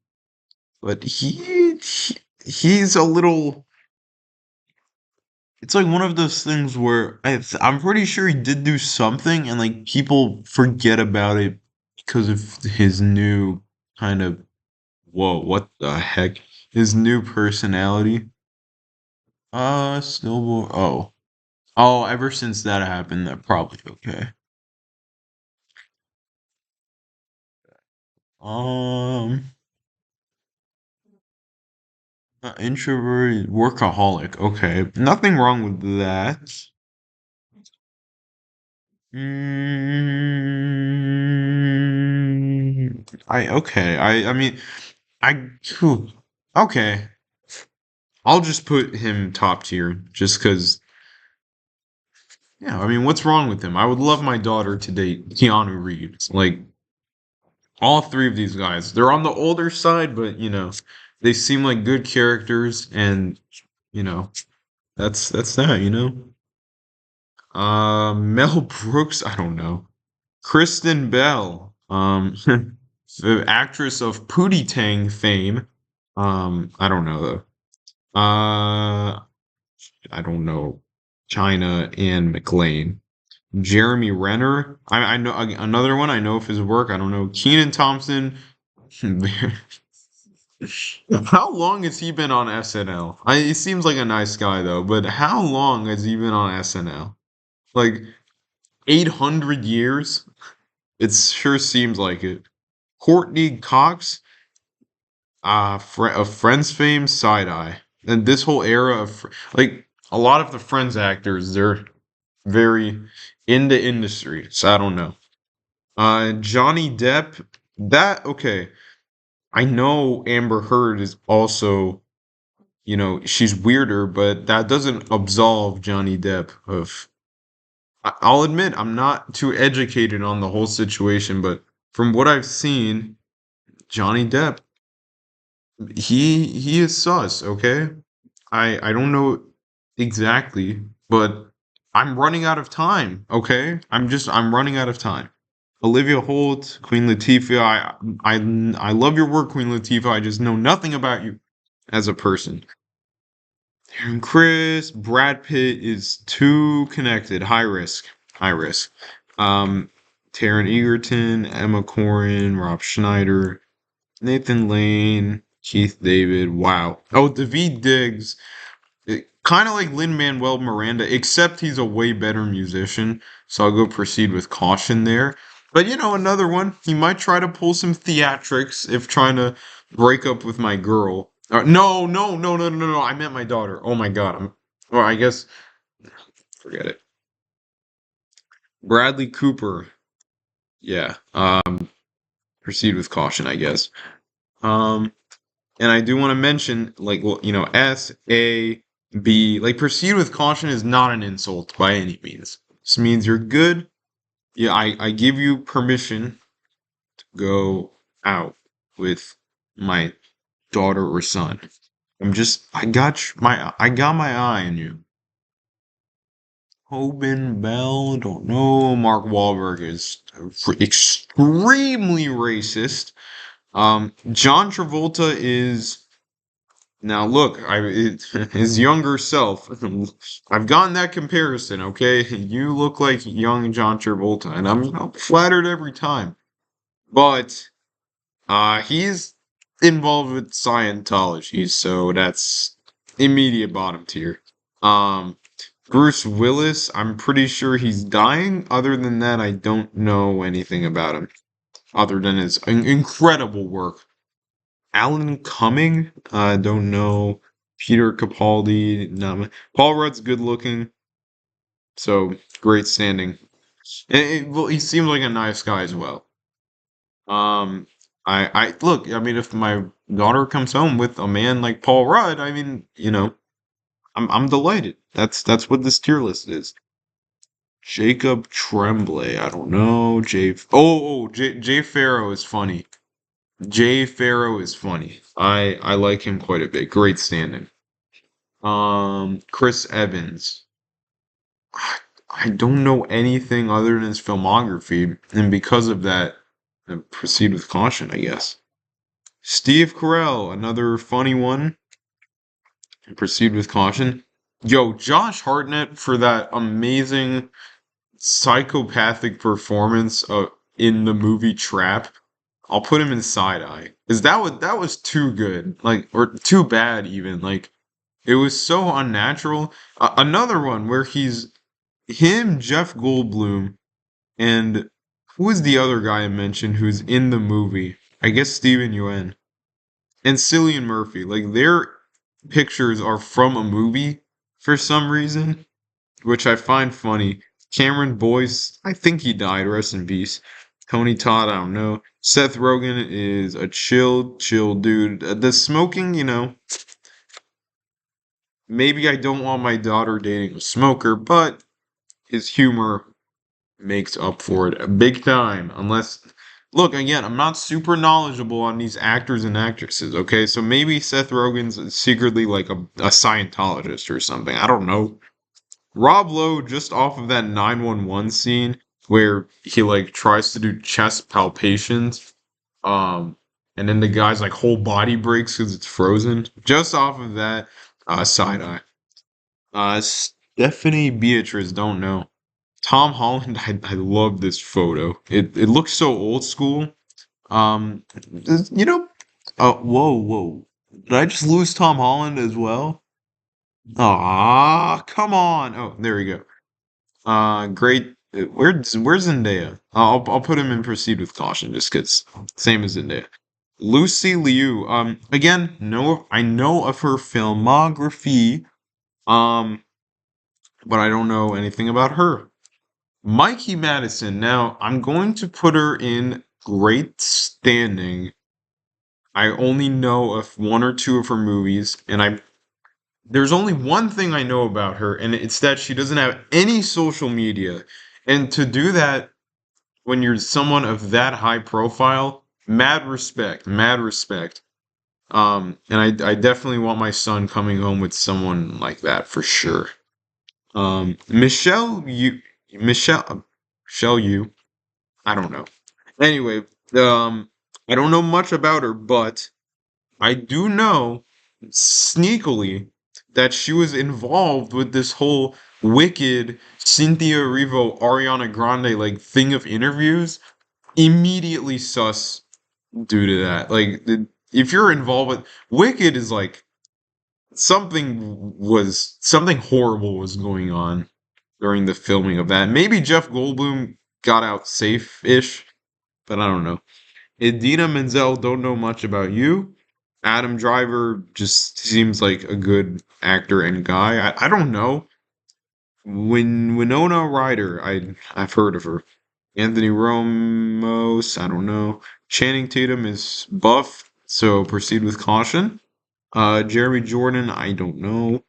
but he's a little. It's like one of those things where I'm pretty sure he did do something, and like people forget about it because of his new kind of whoa, what the heck? His new personality. Snowball. Oh, ever since that happened, that probably okay. Um. Introverted workaholic. Okay, nothing wrong with that. I mean, phew, okay. I'll just put him top tier just because, yeah, I mean, what's wrong with him? I would love my daughter to date Keanu Reeves. Like, all three of these guys. They're on the older side, but, they seem like good characters, and, you know, that's that, Mel Brooks, I don't know. Kristen Bell, the actress of Pootie Tang fame. I don't know though. I don't know. China and McLean. Jeremy Renner. I know another one. I know of his work. I don't know. Keenan Thompson. How long has he been on SNL? He seems like a nice guy though, but how long has he been on SNL? Like 800 years? It sure seems like it. Courtney Cox, of Friends fame, side eye, and this whole era of like a lot of the Friends actors, they're very in the industry, so I don't know. Johnny Depp, that okay. I know Amber Heard is also, she's weirder, but that doesn't absolve Johnny Depp of. I'll admit I'm not too educated on the whole situation, but from what I've seen, Johnny Depp, he is sus, okay? I don't know exactly, but I'm running out of time, okay? I'm running out of time. Olivia Holt, Queen Latifah, I love your work, Queen Latifah. I just know nothing about you as a person. And Chris, Brad Pitt is too connected. High risk. High risk. Um, Taron Egerton, Emma Corrin, Rob Schneider, Nathan Lane, Keith David. Wow. Oh, David Diggs. Kind of like Lin Manuel Miranda, except he's a way better musician. So I'll go proceed with caution there. But another one. He might try to pull some theatrics if trying to break up with my girl. No, no, no, no, no, no. I meant my daughter. Oh my god. Well, I guess forget it. Bradley Cooper. Yeah. Proceed with caution, I guess. Um, and I do want to mention, like, well, S-A-B. Like, proceed with caution is not an insult by any means. This means you're good. Yeah, I give you permission to go out with my daughter or son. I got my eye on you. Tobin Bell, don't know. Mark Wahlberg is extremely racist. John Travolta is now look, his younger self. I've gotten that comparison. Okay, you look like young John Travolta, and I'm flattered every time. But he's involved with Scientology, so that's immediate bottom tier. Um, Bruce Willis, I'm pretty sure he's dying. Other than that, I don't know anything about him, other than his incredible work. Alan Cumming, I don't know. Peter Capaldi, no. Paul Rudd's good looking, so great standing. Well, he seems like a nice guy as well. Um, I look. I mean, if my daughter comes home with a man like Paul Rudd, I mean, I'm delighted. That's what this tier list is. Jacob Tremblay, I don't know. Jay Farrow is funny. Jay Farrow is funny. I like him quite a bit. Great standing. Chris Evans. I don't know anything other than his filmography, and because of that, proceed with caution, I guess. Steve Carell, another funny one. Proceed with caution. Yo, Josh Hartnett for that amazing psychopathic performance in the movie Trap. I'll put him in side eye. Cause that was too good. Like or too bad even. Like it was so unnatural. Another one where he's him, Jeff Goldblum, and who is the other guy I mentioned who's in the movie? I guess Steven Yeun and Cillian Murphy. Like their pictures are from a movie for some reason, which I find funny. Cameron Boyce, I think he died. Rest in peace. Tony Todd, I don't know. Seth Rogen is a chill dude. The smoking, maybe I don't want my daughter dating a smoker, but his humor makes up for it big time. Unless, look, again, I'm not super knowledgeable on these actors and actresses, okay? So maybe Seth Rogen's secretly like a Scientologist or something. I don't know. Rob Lowe, just off of that 911 scene where he like tries to do chest palpations, um, and then the guy's like whole body breaks because it's frozen. Just off of that, side eye. Stephanie Beatrice, don't know. Tom Holland, I love this photo. It looks so old school. Um, you know, whoa. Did I just lose Tom Holland as well? Ah, come on. Oh, there we go. Great. Where's Zendaya? I'll put him in Proceed with Caution just 'cause same as Zendaya. Lucy Liu. Again, no, I know of her filmography. Um, but I don't know anything about her. Mikey Madison. Now, I'm going to put her in great standing. I only know of one or two of her movies, and there's only one thing I know about her, and it's that she doesn't have any social media. And to do that when you're someone of that high profile, mad respect, mad respect. And I definitely want my son coming home with someone like that for sure. Michelle, you, I don't know. Anyway, I don't know much about her, but I do know sneakily that she was involved with this whole Wicked Cynthia Erivo Ariana Grande like thing of interviews. Immediately sus due to that. Like, if you're involved with Wicked, is like something horrible was going on during the filming of that. Maybe Jeff Goldblum got out safe-ish, but I don't know. Idina Menzel, don't know much about you. Adam Driver just seems like a good actor and guy. I don't know. Winona Ryder, I've heard of her. Anthony Ramos, I don't know. Channing Tatum is buff, so proceed with caution. Jeremy Jordan, I don't know.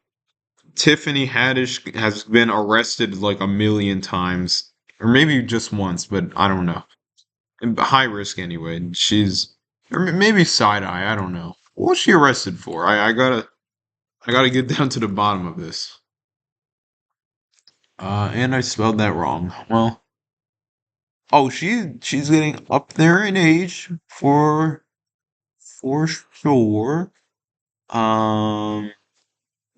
Tiffany Haddish has been arrested like a million times, or maybe just once, but I don't know. High risk anyway. Or maybe side eye. I don't know. What was she arrested for? I gotta get down to the bottom of this. And I spelled that wrong. Well, oh, she's getting up there in age for sure. Um,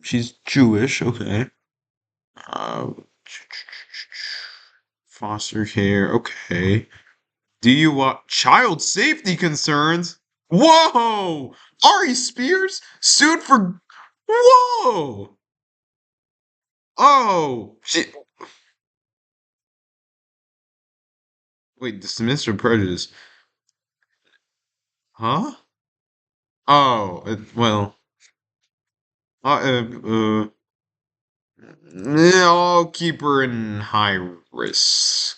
she's Jewish. Okay. Uh, foster care. Okay. Do you want child safety concerns? Whoa! Ari Spears sued for. Whoa! Oh! Wait, dismissed or prejudice? Huh? Oh, well. Uh, I'll keep her in high risk.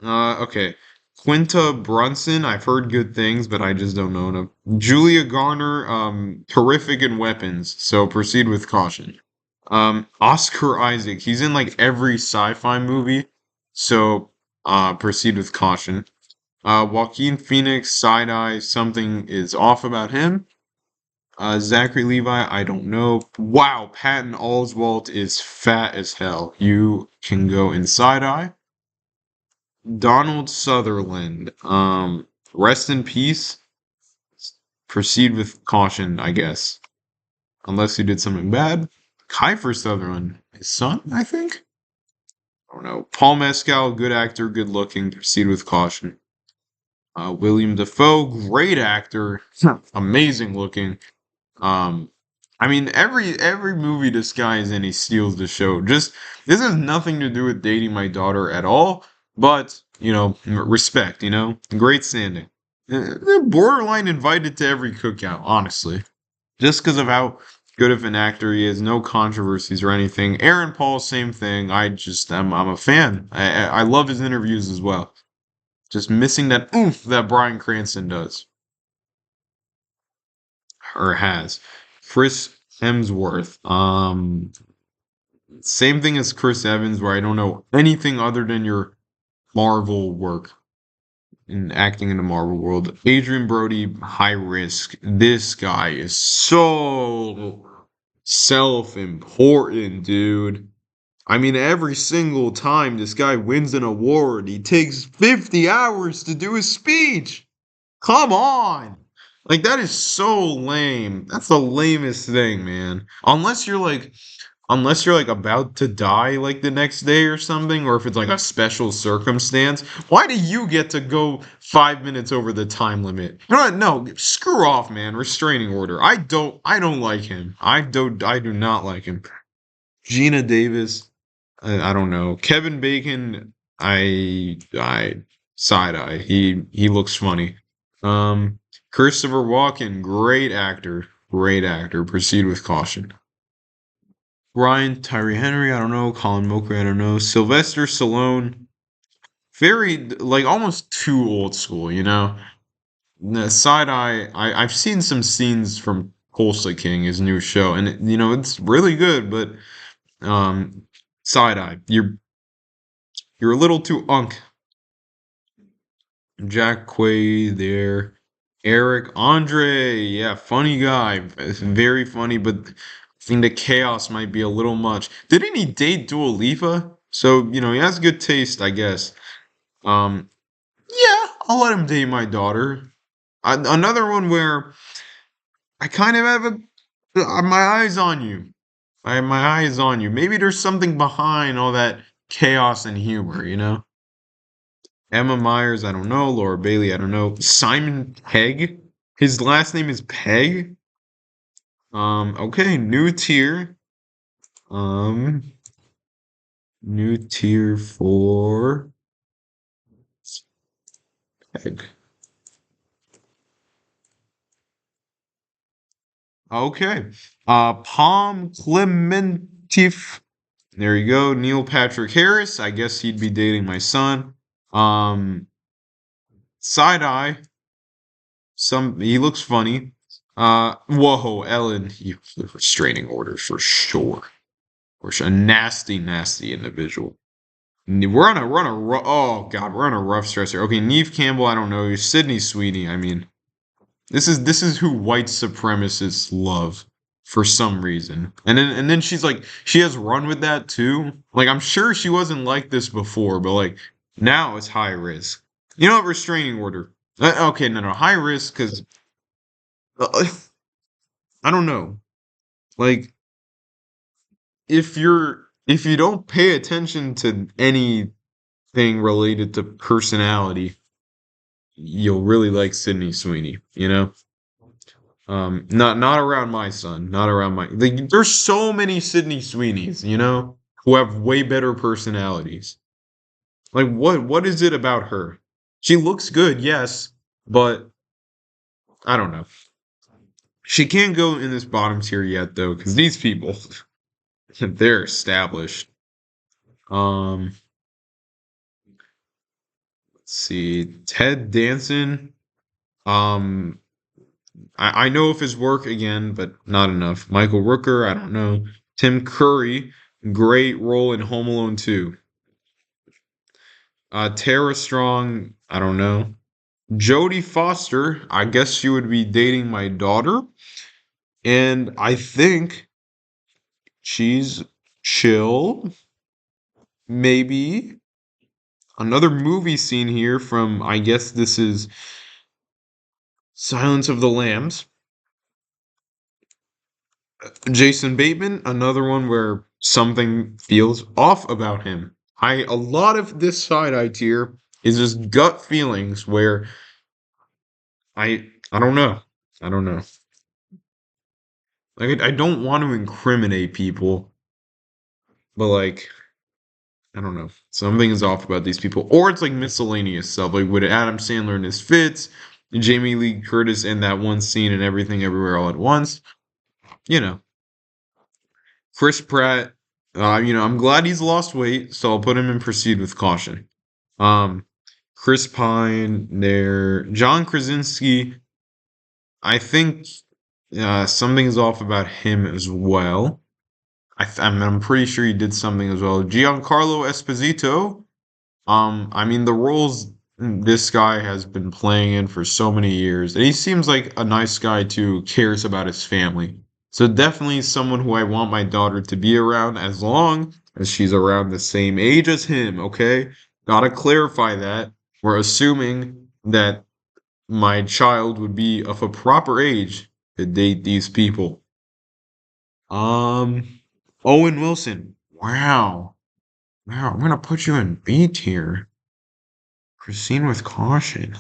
Okay. Quinta Brunson, I've heard good things, but I just don't know enough. Julia Garner, terrific in weapons, so proceed with caution. Oscar Isaac, he's in like every sci-fi movie, so proceed with caution. Joaquin Phoenix, side eye, something is off about him. Zachary Levi, I don't know. Wow, Patton Oswalt is fat as hell. You can go in side eye. Donald Sutherland. Rest in peace. Proceed with caution, I guess. Unless he did something bad. Kiefer Sutherland, his son, I think. I don't know. Paul Mescal, good actor, good looking. Proceed with caution. William Defoe, great actor, amazing looking. Um, I mean, every movie this guy is in, he steals the show. Just this has nothing to do with dating my daughter at all, but respect. Great standing. Borderline invited to every cookout, honestly, just because of how good of an actor he is. No controversies or anything. Aaron Paul, same thing. I'm a fan. I love his interviews as well. Just missing that oomph that Bryan Cranston does or has. Chris Hemsworth. Same thing as Chris Evans, where I don't know anything other than your Marvel work in acting in the Marvel world. Adrian Brody, high risk. This guy is so self-important, dude. I mean, every single time this guy wins an award, he takes 50 hours to do his speech. Come on. Like that is so lame. That's the lamest thing, man. Unless you're like about to die like the next day or something, or if it's like a special circumstance, why do you get to go 5 minutes over the time limit? You know what? No, screw off, man. Restraining order. I don't like him. I do not like him. Gina Davis, I don't know. Kevin Bacon, I side eye. He looks funny. Um, Christopher Walken, great actor. Great actor. Proceed with caution. Ryan Tyree Henry, I don't know. Colin Mochrie, I don't know. Sylvester Stallone, very like almost too old school, you know. The side eye, I've seen some scenes from Tulsa King, his new show, and it's really good, but um, side eye, you're a little too unk. Jack Quaid there. Eric Andre, yeah, funny guy. Very funny, but I think the chaos might be a little much. Didn't he date Dua Lipa? So, he has good taste, I guess. Yeah, I'll let him date my daughter. Another one where I kind of have my eyes on you. I have my eyes on you. Maybe there's something behind all that chaos and humor, you know? Emma Myers, I don't know. Laura Bailey, I don't know. Simon Pegg. His last name is Pegg. Okay, new tier. Um, New tier for Pegg. Okay. Palm Clementif. There you go. Neil Patrick Harris. I guess he'd be dating my son. Um, Side eye. He looks funny. Whoa, Ellen. Restraining orders for sure. For sure. A nasty, nasty individual. Oh god, we're on a rough stretch here. Okay, Neve Campbell, I don't know. Sydney Sweeney, I mean, this is who white supremacists love for some reason. And then she has run with that too. Like I'm sure she wasn't like this before, but like now it's high risk. You know what? Restraining order. Okay, no, high risk because uh, I don't know. Like if you don't pay attention to anything related to personality, you'll really like Sydney Sweeney. You know. Not around my son. Not around my. Like, there's so many Sydney Sweeneys, who have way better personalities. Like, what is it about her? She looks good, yes, but I don't know. She can't go in this bottom tier yet, though, because these people, they're established. Um, let's see, Ted Danson. Um, I know of his work again, but not enough. Michael Rooker, I don't know. Tim Curry, great role in Home Alone 2. Tara Strong, I don't know. Jodie Foster, I guess she would be dating my daughter. And I think she's chill. Maybe. Another movie scene here from, I guess this is Silence of the Lambs. Jason Bateman, another one where something feels off about him. A lot of this side eye tier is just gut feelings where I don't know. I don't know. Like I don't want to incriminate people, but like I don't know. Something is off about these people. Or it's like miscellaneous stuff. Like with Adam Sandler and his fits, Jamie Lee Curtis in that one scene and everything everywhere all at once. You know. Chris Pratt, I'm glad he's lost weight, so I'll put him in proceed with caution. Um, Chris Pine there, John Krasinski. I think something is off about him as well. I'm pretty sure he did something as well. Giancarlo Esposito. I mean the roles this guy has been playing in for so many years, and he seems like a nice guy too, cares about his family. So definitely someone who I want my daughter to be around as long as she's around the same age as him, okay? Gotta clarify that. We're assuming that my child would be of a proper age to date these people. Um, Owen Wilson. Wow. Wow, I'm gonna put you in B tier. Proceed with caution.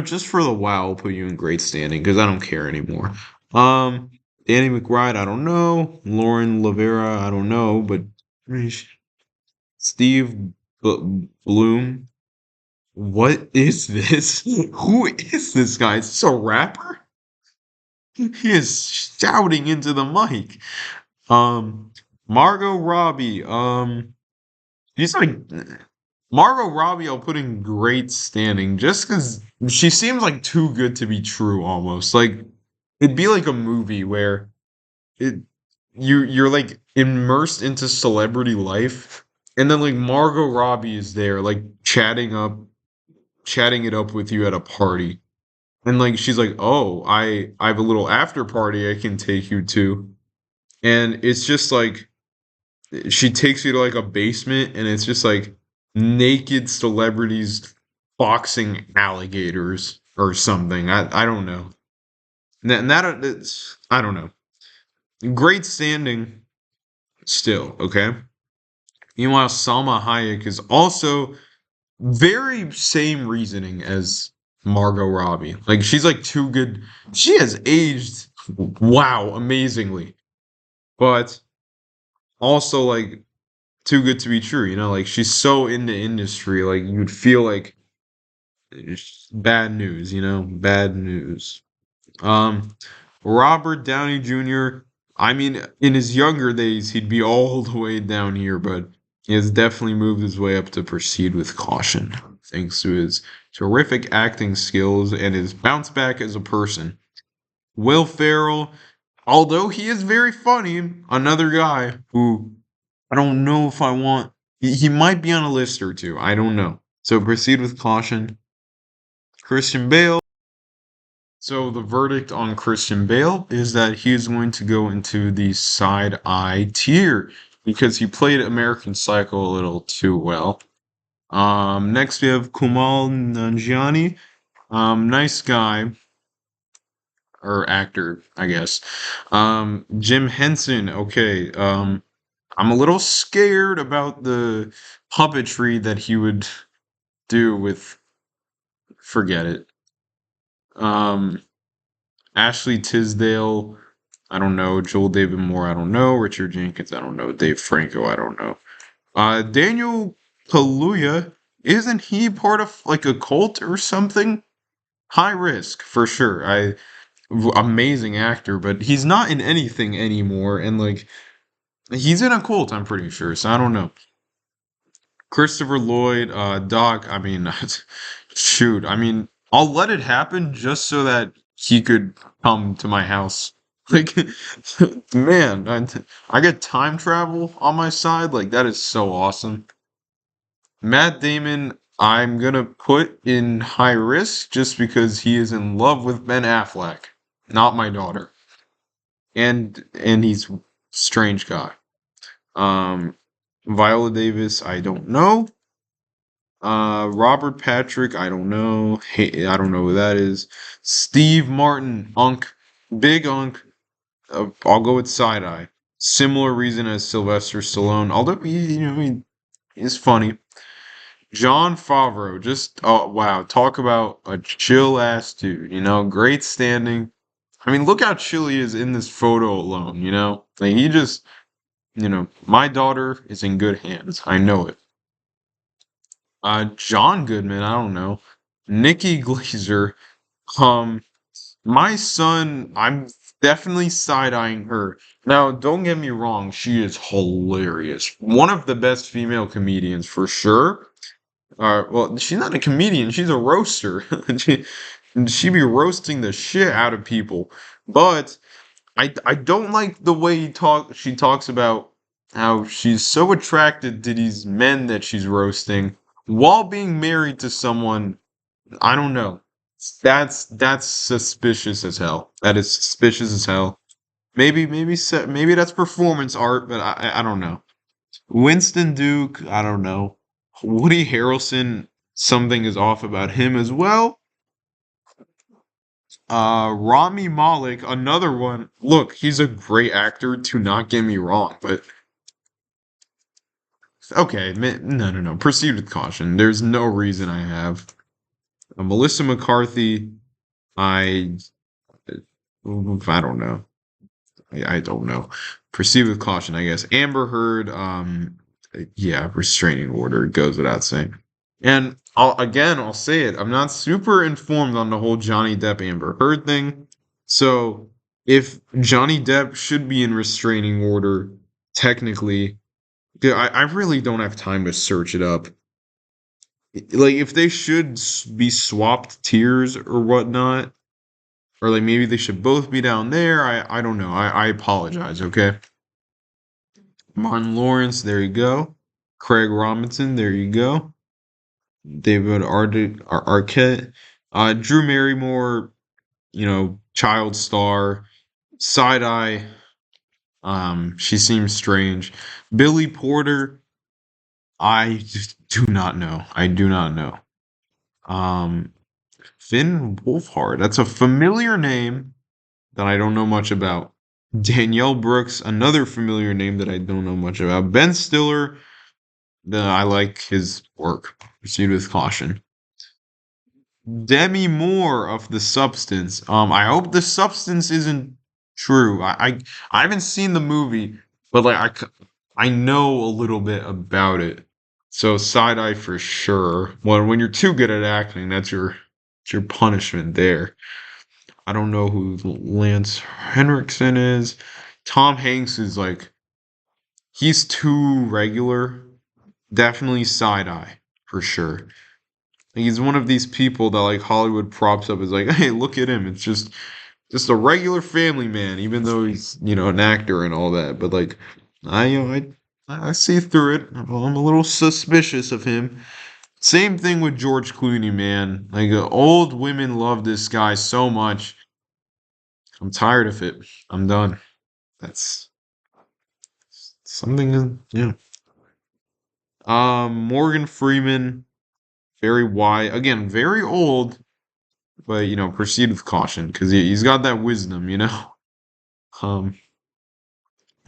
Just for the wow, I'll put you in great standing because I don't care anymore. Um, Danny McBride, I don't know. Lauren Lavera, I don't know, but Steve Bloom, what is this? Who is this guy? Is this a rapper? He is shouting into the mic. Um, Margot Robbie. She's like Margot Robbie. I'll put in great standing just because she seems like too good to be true. Almost like it'd be like a movie where it you're like immersed into celebrity life, and then like Margot Robbie is there, like chatting it up with you at a party. And like she's like, "Oh, I have a little after party I can take you to." And it's just like she takes you to like a basement and it's just like naked celebrities boxing alligators or something. I don't know. And it's I don't know. Great standing still, okay? Meanwhile, Salma Hayek is also very same reasoning as Margot Robbie. Like she's like too good. She has aged wow amazingly, but also like too good to be true. Like she's so in the industry, like you'd feel like it's bad news. Bad news. Um, Robert Downey Jr. I mean, in his younger days, he'd be all the way down here, but he has definitely moved his way up to proceed with caution, thanks to his terrific acting skills and his bounce back as a person. Will Ferrell, although he is very funny, another guy who I don't know if I want. He might be on a list or two. I don't know. So proceed with caution. Christian Bale. So the verdict on Christian Bale is that he is going to go into the side eye tier because he played American Psycho a little too well. Next we have Kumail Nanjiani. Nice guy or actor, I guess. Jim Henson. Okay. I'm a little scared about the puppetry that he would do with. Forget it. Um, Ashley Tisdale, I don't know. Joel David Moore, I don't know. Richard Jenkins, I don't know. Dave Franco, I don't know. Daniel Kaluuya, isn't he part of like a cult or something? High risk for sure. Amazing actor, but he's not in anything anymore, and like he's in a cult. I'm pretty sure. So I don't know. Christopher Lloyd, Doc. I mean, shoot. I mean, I'll let it happen just so that he could come to my house. Like, man, I get time travel on my side. Like, that is so awesome. Matt Damon, I'm gonna put in high risk just because he is in love with Ben Affleck, not my daughter, and he's a strange guy. Um, Viola Davis, I don't know. Robert Patrick, I don't know. Hey, I don't know who that is. Steve Martin, Unk, Big Unk. I'll go with Side Eye. Similar reason as Sylvester Stallone, although he is funny. John Favreau, just oh wow, talk about a chill ass dude. Great standing. I mean, look how chill he is in this photo alone. Like he just, my daughter is in good hands. I know it. John Goodman, I don't know. Nikki Glazer. Um, my son, I'm Definitely side-eyeing her. Now, don't get me wrong, she is hilarious. One of the best female comedians for sure. Well, she's not a comedian, she's a roaster. she, she be roasting the shit out of people. But I don't like the way she talks about how she's so attracted to these men that she's roasting while being married to someone. I don't know. That's suspicious as hell. That is suspicious as hell. Maybe that's performance art, but I don't know. Winston Duke, I don't know. Woody Harrelson, something is off about him as well. Rami Malek, another one. Look, he's a great actor. To not get me wrong, but okay, no. Proceed with caution. There's no reason I have. Melissa McCarthy, I I don't know. I don't know. Proceed with caution, I guess. Amber Heard, yeah, restraining order goes without saying. And I'll say it. I'm not super informed on the whole Johnny Depp Amber Heard thing. So if Johnny Depp should be in restraining order, technically, yeah, I really don't have time to search it up. Like if they should be swapped tiers or whatnot, or like maybe they should both be down there. I don't know. I apologize. Okay. Martin Lawrence, there you go. Craig Robinson, there you go. David Arquette, Drew Barrymore, child star, side eye. She seems strange. Billy Porter, I just do not know. I do not know. Um, Finn Wolfhard, that's a familiar name that I don't know much about. Danielle Brooks, another familiar name that I don't know much about. Ben Stiller, I like his work. Proceed with caution. Demi Moore of The Substance. I hope The Substance isn't true. I haven't seen the movie, but like I know a little bit about it. So side eye for sure. When you're too good at acting, that's your punishment there. I don't know who Lance Henriksen is. Tom Hanks is like he's too regular. Definitely side eye for sure. Like, he's one of these people that like Hollywood props up as like, hey, look at him. It's just a regular family man, even though he's an actor and all that. But like, I see through it. I'm a little suspicious of him. Same thing with George Clooney, man. Like old women love this guy so much. I'm tired of it. I'm done. That's something. Yeah. Morgan Freeman, very wise. Again, very old, but proceed with caution because he's got that wisdom. Um,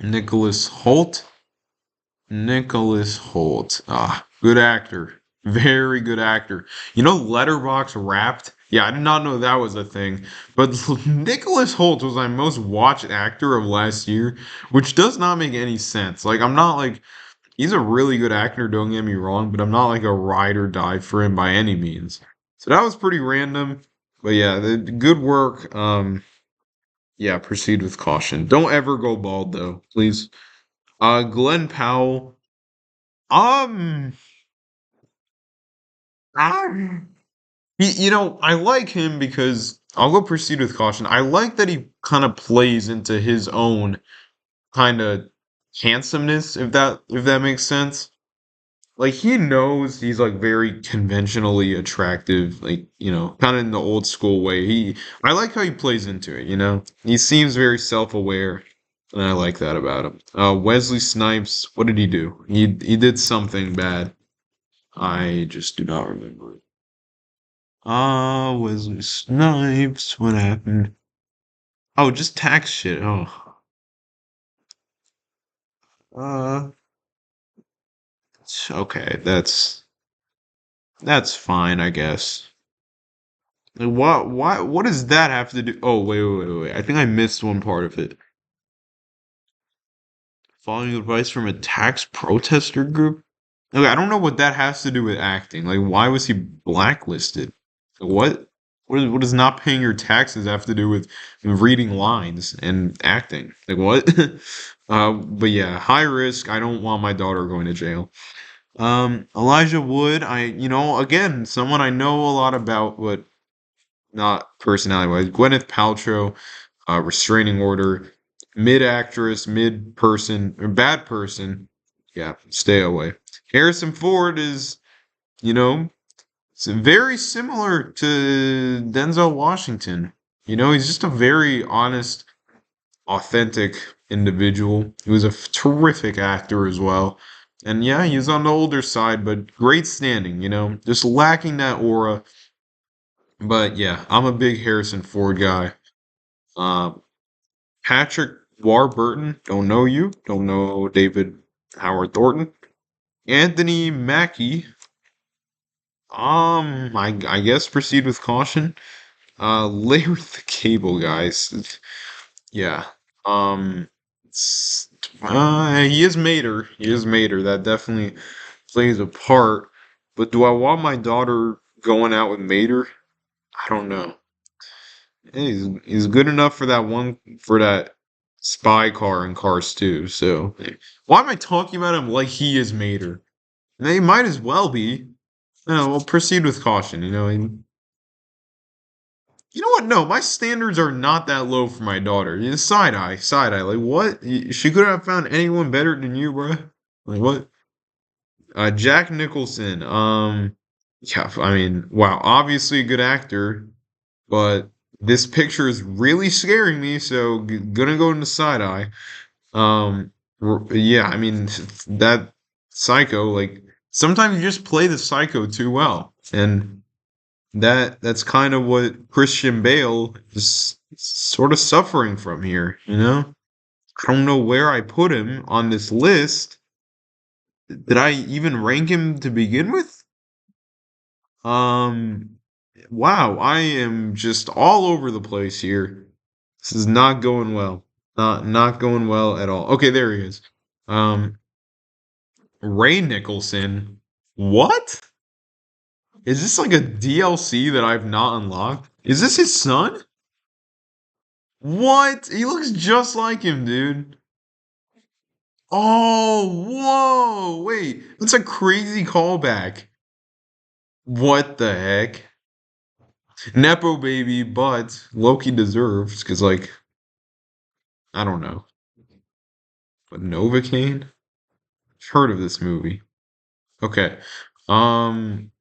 Nicholas Holt. Nicholas Holt. Good actor. Very good actor. Letterbox Wrapped. Yeah, I did not know that was a thing. But Nicholas Holt was my most watched actor of last year, which does not make any sense. Like, I'm not like he's a really good actor, don't get me wrong, but I'm not like a ride or die for him by any means. So that was pretty random. But yeah, the good work. Yeah, proceed with caution. Don't ever go bald though, please. Glenn Powell. Um, ah, I like him because I'll go proceed with caution. I like that he kind of plays into his own kind of handsomeness, if that makes sense. Like he knows he's like very conventionally attractive, like kind of in the old school way. I like how he plays into it. He seems very self-aware, and I like that about him. Wesley Snipes, what did he do? He did something bad. I just do not remember it. Wesley Snipes, what happened? Oh, just tax shit. Oh, uh, okay, that's fine, I guess. Like, what does that have to do? Oh, wait. I think I missed one part of it. Following advice from a tax protester group? Okay, I don't know what that has to do with acting. Like, why was he blacklisted? What? what does not paying your taxes have to do with reading lines and acting? Like what? But yeah, high risk. I don't want my daughter going to jail. Elijah Wood, again, someone I know a lot about, but not personality wise. Gwyneth Paltrow, restraining order, mid actress, mid person, or bad person. Yeah, stay away. Harrison Ford is, you know, it's very similar to Denzel Washington. He's just a very honest, authentic individual. He was a terrific actor as well. And yeah, he was on the older side, but great standing, just lacking that aura. But yeah, I'm a big Harrison Ford guy. Um, Patrick Warburton, don't know you, don't know David Howard Thornton. Anthony Mackie, I guess proceed with caution. Larry the Cable Guys. Yeah. Um, he is Mater. He is Mater. That definitely plays a part. But do I want my daughter going out with Mater? I don't know. He's good enough for that spy car in Cars 2. So why am I talking about him like he is Mater? They might as well be. No, we'll proceed with caution. You know what? No, my standards are not that low for my daughter. Side eye, side eye. Like what? She could have found anyone better than you, bruh. Like what? Jack Nicholson. Yeah. I mean, wow. Obviously a good actor, but this picture is really scaring me. So gonna go into side eye. Um, yeah. I mean, that psycho. Like sometimes you just play the psycho too well, and that's kind of what Christian Bale is sort of suffering from here. I don't know where I put him on this list. Did I even rank him to begin with? Um, wow, I am just all over the place here. This is not going well. Not going well at all. Okay, there he is. Um, Ray Nicholson. What? Is this like a DLC that I've not unlocked? Is this his son? What? He looks just like him, dude. Oh, whoa. Wait, that's a crazy callback. What the heck? Nepo baby, but Loki deserves, because, like, I don't know. But Novocaine? I've heard of this movie. Okay. Um,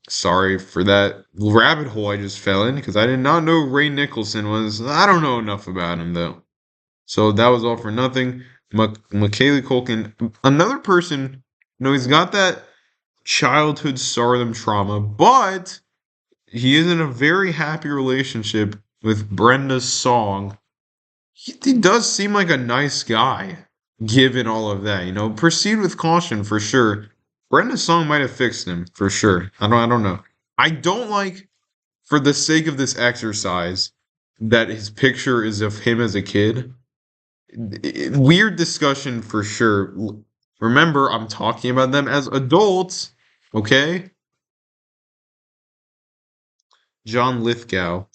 Sorry for that rabbit hole I just fell in, because I did not know Ray Nicholson was. I don't know enough about him, though. So that was all for nothing. Macaulay Culkin, another person, he's got that childhood stardom trauma, but he is in a very happy relationship with Brenda Song. He does seem like a nice guy, given all of that. Proceed with caution for sure. Brenda Song might have fixed him for sure. I don't know. I don't like, for the sake of this exercise, that his picture is of him as a kid. Weird discussion for sure. Remember, I'm talking about them as adults, okay? John Lithgow.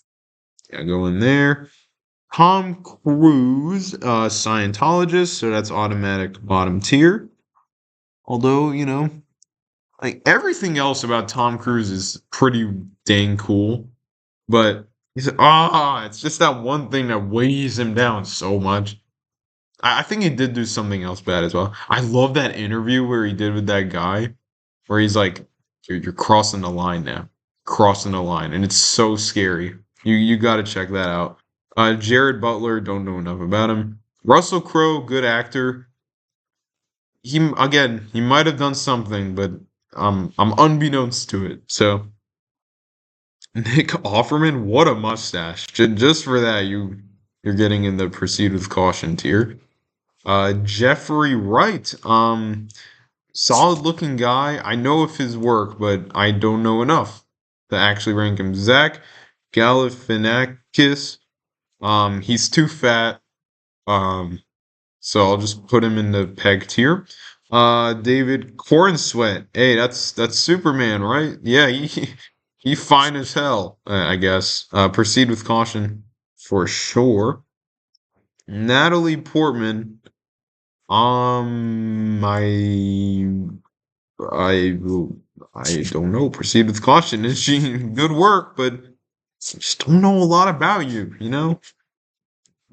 Yeah, go in there. Tom Cruise, Scientologist, so that's automatic bottom tier. Although, like everything else about Tom Cruise is pretty dang cool. But it's just that one thing that weighs him down so much. I think he did do something else bad as well. I love that interview where he did with that guy, where he's like, "You're crossing the line now, crossing the line," and it's so scary. You got to check that out. Jared Butler, don't know enough about him. Russell Crowe, good actor. He might have done something, but I'm unbeknownst to it. So Nick Offerman, what a mustache! Just for that, you're getting in the proceed with caution tier. Jeffrey Wright. Solid looking guy. I know of his work, but I don't know enough to actually rank him. Zach Galifianakis. He's too fat. Um, so I'll just put him in the peg tier. David Cornsweat. Hey, that's Superman, right? Yeah, He fine as hell, I guess. Proceed with caution for sure. Natalie Portman. I I don't know. Proceed with caution. Is she good work? But just don't know a lot about you. You know,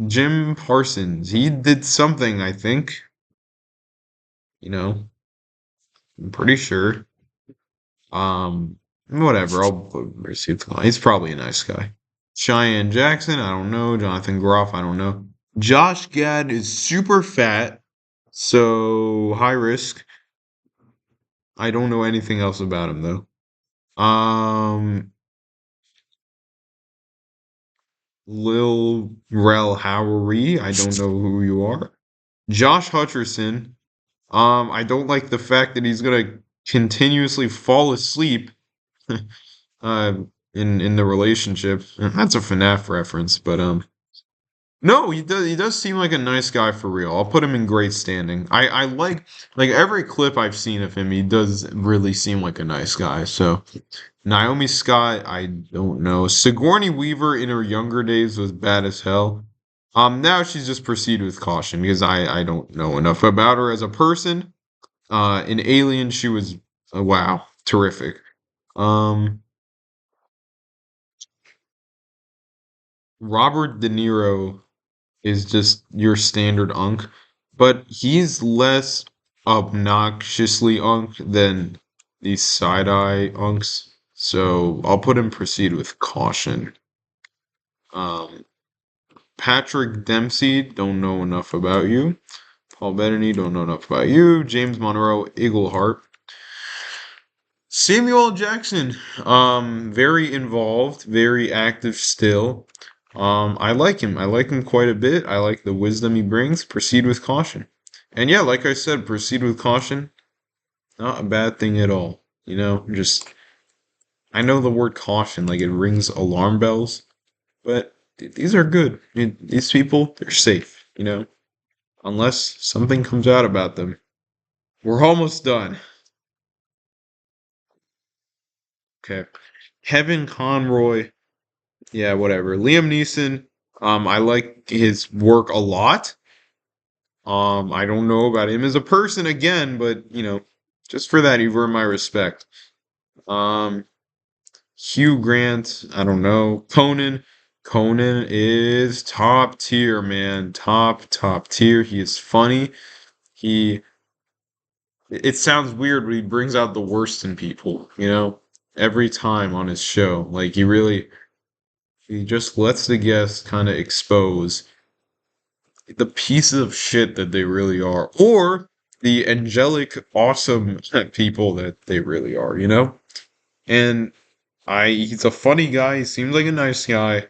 Jim Parsons. He did something. I think. You know, I'm pretty sure. Whatever. I'll proceed with caution. He's probably a nice guy. Cheyenne Jackson. I don't know. Jonathan Groff. I don't know. Josh Gad is super fat, so high risk. I don't know anything else about him though. Lil Rel Howery, I don't know who you are. Josh Hutcherson, I don't like the fact that he's gonna continuously fall asleep uh in the relationship. That's a FNAF reference, but no, he does seem like a nice guy for real. I'll put him in great standing. I like every clip I've seen of him, he does really seem like a nice guy. So Naomi Scott, I don't know. Sigourney Weaver in her younger days was bad as hell. Now she's just proceed with caution because I don't know enough about her as a person. In Alien, she was wow, terrific. Um, Robert De Niro is just your standard unk, but he's less obnoxiously unk than these side eye unks. So I'll put him proceed with caution. Um, Patrick Dempsey, don't know enough about you. Paul Bettany, don't know enough about you. James Monroe, Eagleheart. Samuel L. Jackson, very involved, very active still. I like him. I like him quite a bit. I like the wisdom he brings. Proceed with caution. And yeah, like I said, proceed with caution. Not a bad thing at all. You know, just I know the word caution, like it rings alarm bells, but these are good. These people, they're safe, you know, unless something comes out about them. We're almost done. Okay. Kevin Conroy, yeah, whatever. Liam Neeson, I like his work a lot. I don't know about him as a person again, but you know, just for that, you've earned my respect. Um, Hugh Grant, I don't know. Conan is top tier, man. Top tier. He is funny. He, it sounds weird, but he brings out the worst in people, you know, every time on his show. Like he just lets the guests kind of expose the pieces of shit that they really are, or the angelic, awesome people that they really are, you know? And he's a funny guy. He seems like a nice guy.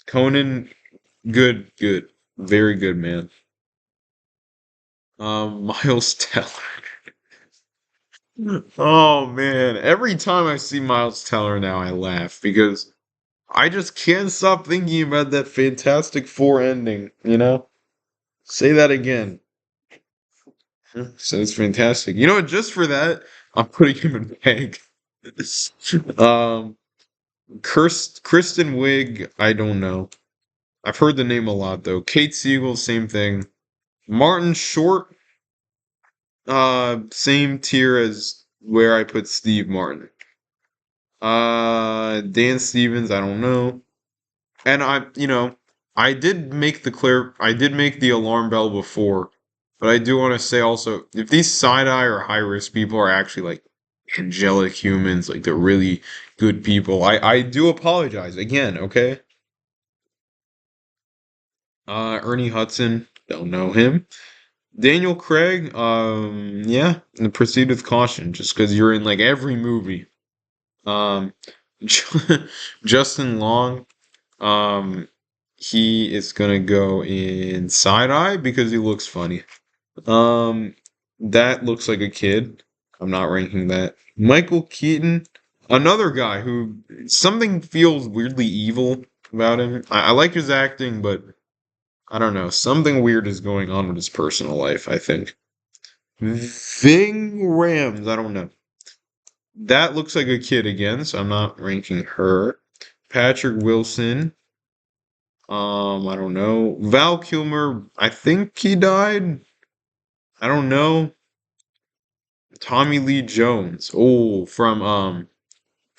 Conan, good, very good, man. Miles Teller. Oh man, every time I see Miles Teller now, I laugh because I just can't stop thinking about that Fantastic Four ending. You know, say that again. So it's fantastic. You know what? Just for that, I'm putting him in Peg. um, Kristen Wiig, I don't know. I've heard the name a lot though. Kate Siegel, same thing. Martin Short, same tier as where I put Steve Martin. Dan Stevens, I don't know. And I did make the alarm bell before, but I do want to say also, if these side eye or high risk people are actually like angelic humans, like they're really good people, I do apologize again, okay? Ernie Hudson, don't know him. Daniel Craig, yeah, and proceed with caution, just because you're in like every movie. Um, Justin Long, um, he is gonna go in side eye because he looks funny. Um, that looks like a kid. I'm not ranking that. Michael Keaton, another guy who something feels weirdly evil about him. I like his acting, but I don't know. Something weird is going on with his personal life, I think. Ving Rams, I don't know. That looks like a kid again, so I'm not ranking her. Patrick Wilson. I don't know. Val Kilmer, I think he died. I don't know. Tommy Lee Jones. Oh, from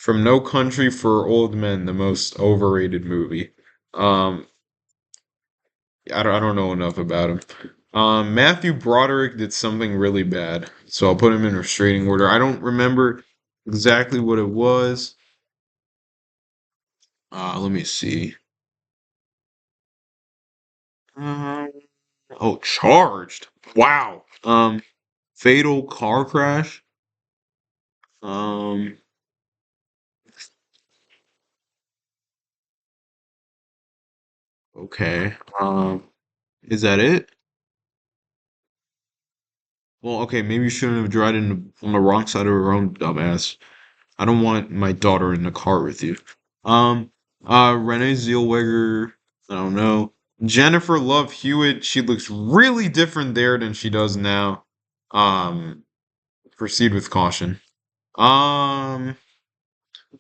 No Country for Old Men, the most overrated movie. Um, I don't know enough about him. Matthew Broderick did something really bad, so I'll put him in restraining order. I don't remember exactly what it was. Let me see. Um, oh, charged. Wow. Fatal car crash. Um, okay. Is that it? Well, okay, maybe you shouldn't have driven on the wrong side of the road, dumbass. I don't want my daughter in the car with you. Um, Renee Zellweger, I don't know. Jennifer Love Hewitt, she looks really different there than she does now. Um, Proceed with caution. Um,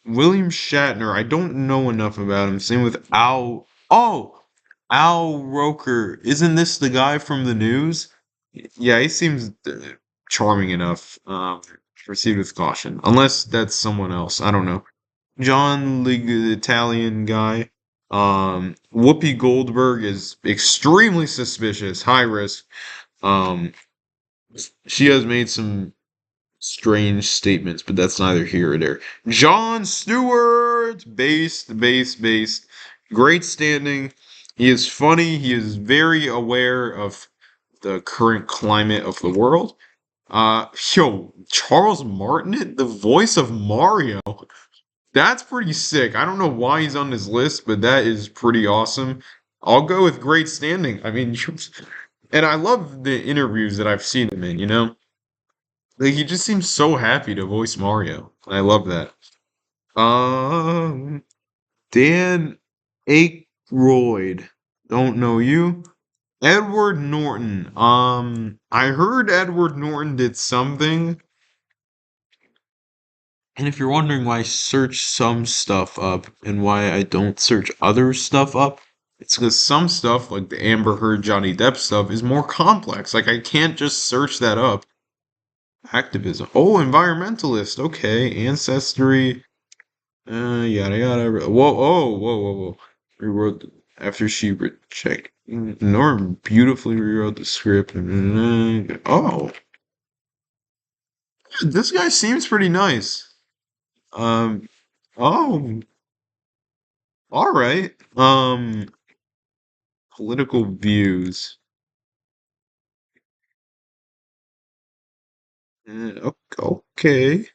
William Shatner, I don't know enough about him. Same with Al. Oh, Al Roker. Isn't this the guy from the news? Yeah, he seems charming enough. Proceed with caution. Unless that's someone else. I don't know. John Lig, the Italian guy. Whoopi Goldberg is extremely suspicious, high risk. Um, she has made some strange statements, but that's neither here or there. John Stewart, based. Great standing. He is funny. He is very aware of the current climate of the world. Yo, Charles Martinet, the voice of Mario. That's pretty sick. I don't know why he's on this list, but that is pretty awesome. I'll go with great standing. I mean, and I love the interviews that I've seen him in, you know? Like, he just seems so happy to voice Mario. I love that. Um, Dan Aykroyd. Don't know you. Edward Norton. I heard Edward Norton did something. And if you're wondering why I search some stuff up and why I don't search other stuff up, it's because some stuff, like the Amber Heard Johnny Depp stuff, is more complex. Like, I can't just search that up. Activism. Oh, environmentalist. Okay. Ancestry. Yada yada. Whoa, oh, whoa. Rewrote after she checked. Norm beautifully rewrote the script. Oh, this guy seems pretty nice. Um, oh, all right. Political views. Okay,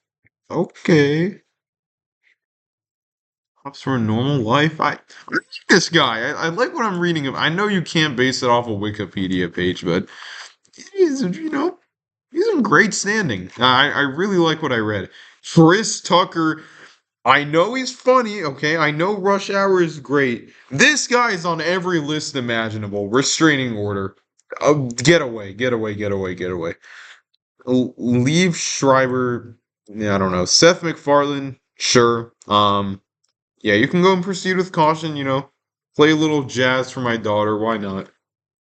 okay. Hops for a normal life. I like this guy. I like what I'm reading of. I know you can't base it off a Wikipedia page, but he's, he's in great standing. I really like what I read. Chris Tucker. I know he's funny, okay? I know Rush Hour is great. This guy is on every list imaginable. Restraining order. Get away, get away, get away, get away. Leave Schreiber. Yeah, I don't know. Seth MacFarlane. Sure. Yeah, you can go and proceed with caution. Play a little jazz for my daughter. Why not?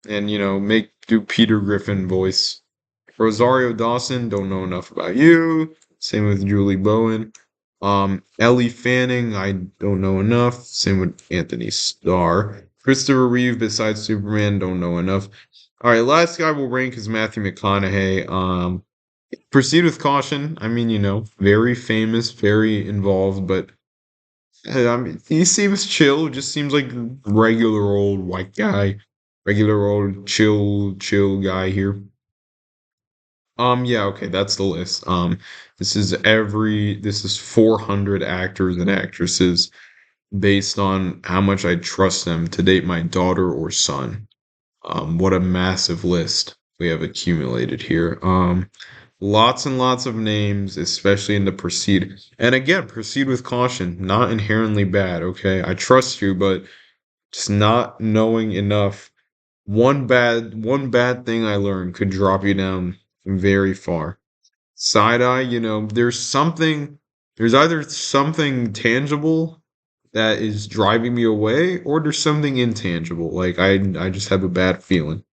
And make do Peter Griffin voice. Rosario Dawson. Don't know enough about you. Same with Julie Bowen. Ellie Fanning, I don't know enough. Same with Anthony Starr. Christopher Reeve, besides Superman, don't know enough. All right, last guy we'll rank is Matthew McConaughey. Proceed with caution. I mean, very famous, very involved, but I mean, he seems chill. Just seems like regular old white guy, regular old chill guy here. Yeah, okay, that's the list. This is 400 actors and actresses based on how much I trust them to date my daughter or son. What a massive list we have accumulated here. Lots and lots of names, especially in the proceed. And again, proceed with caution. Not inherently bad, okay? I trust you, but just not knowing enough. One bad thing I learned could drop you down very far. Side eye, there's something. There's either something tangible that is driving me away, or there's something intangible. Like I just have a bad feeling.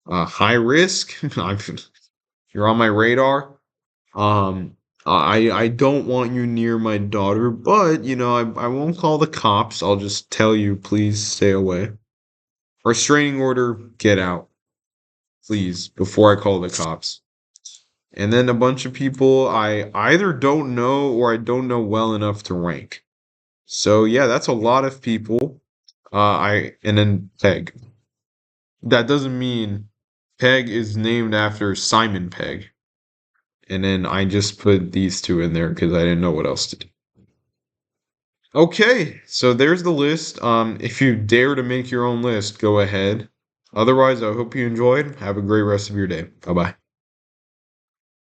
High risk. You're on my radar. Um, I don't want you near my daughter, but I won't call the cops. I'll just tell you, please stay away. Restraining order, get out, please, before I call the cops. And then a bunch of people I either don't know or I don't know well enough to rank. So yeah, that's a lot of people. I and then Peg. That doesn't mean Peg is named after Simon Pegg. And then I just put these two in there because I didn't know what else to do. Okay, so there's the list. If you dare to make your own list, go ahead. Otherwise, I hope you enjoyed. Have a great rest of your day. Bye bye.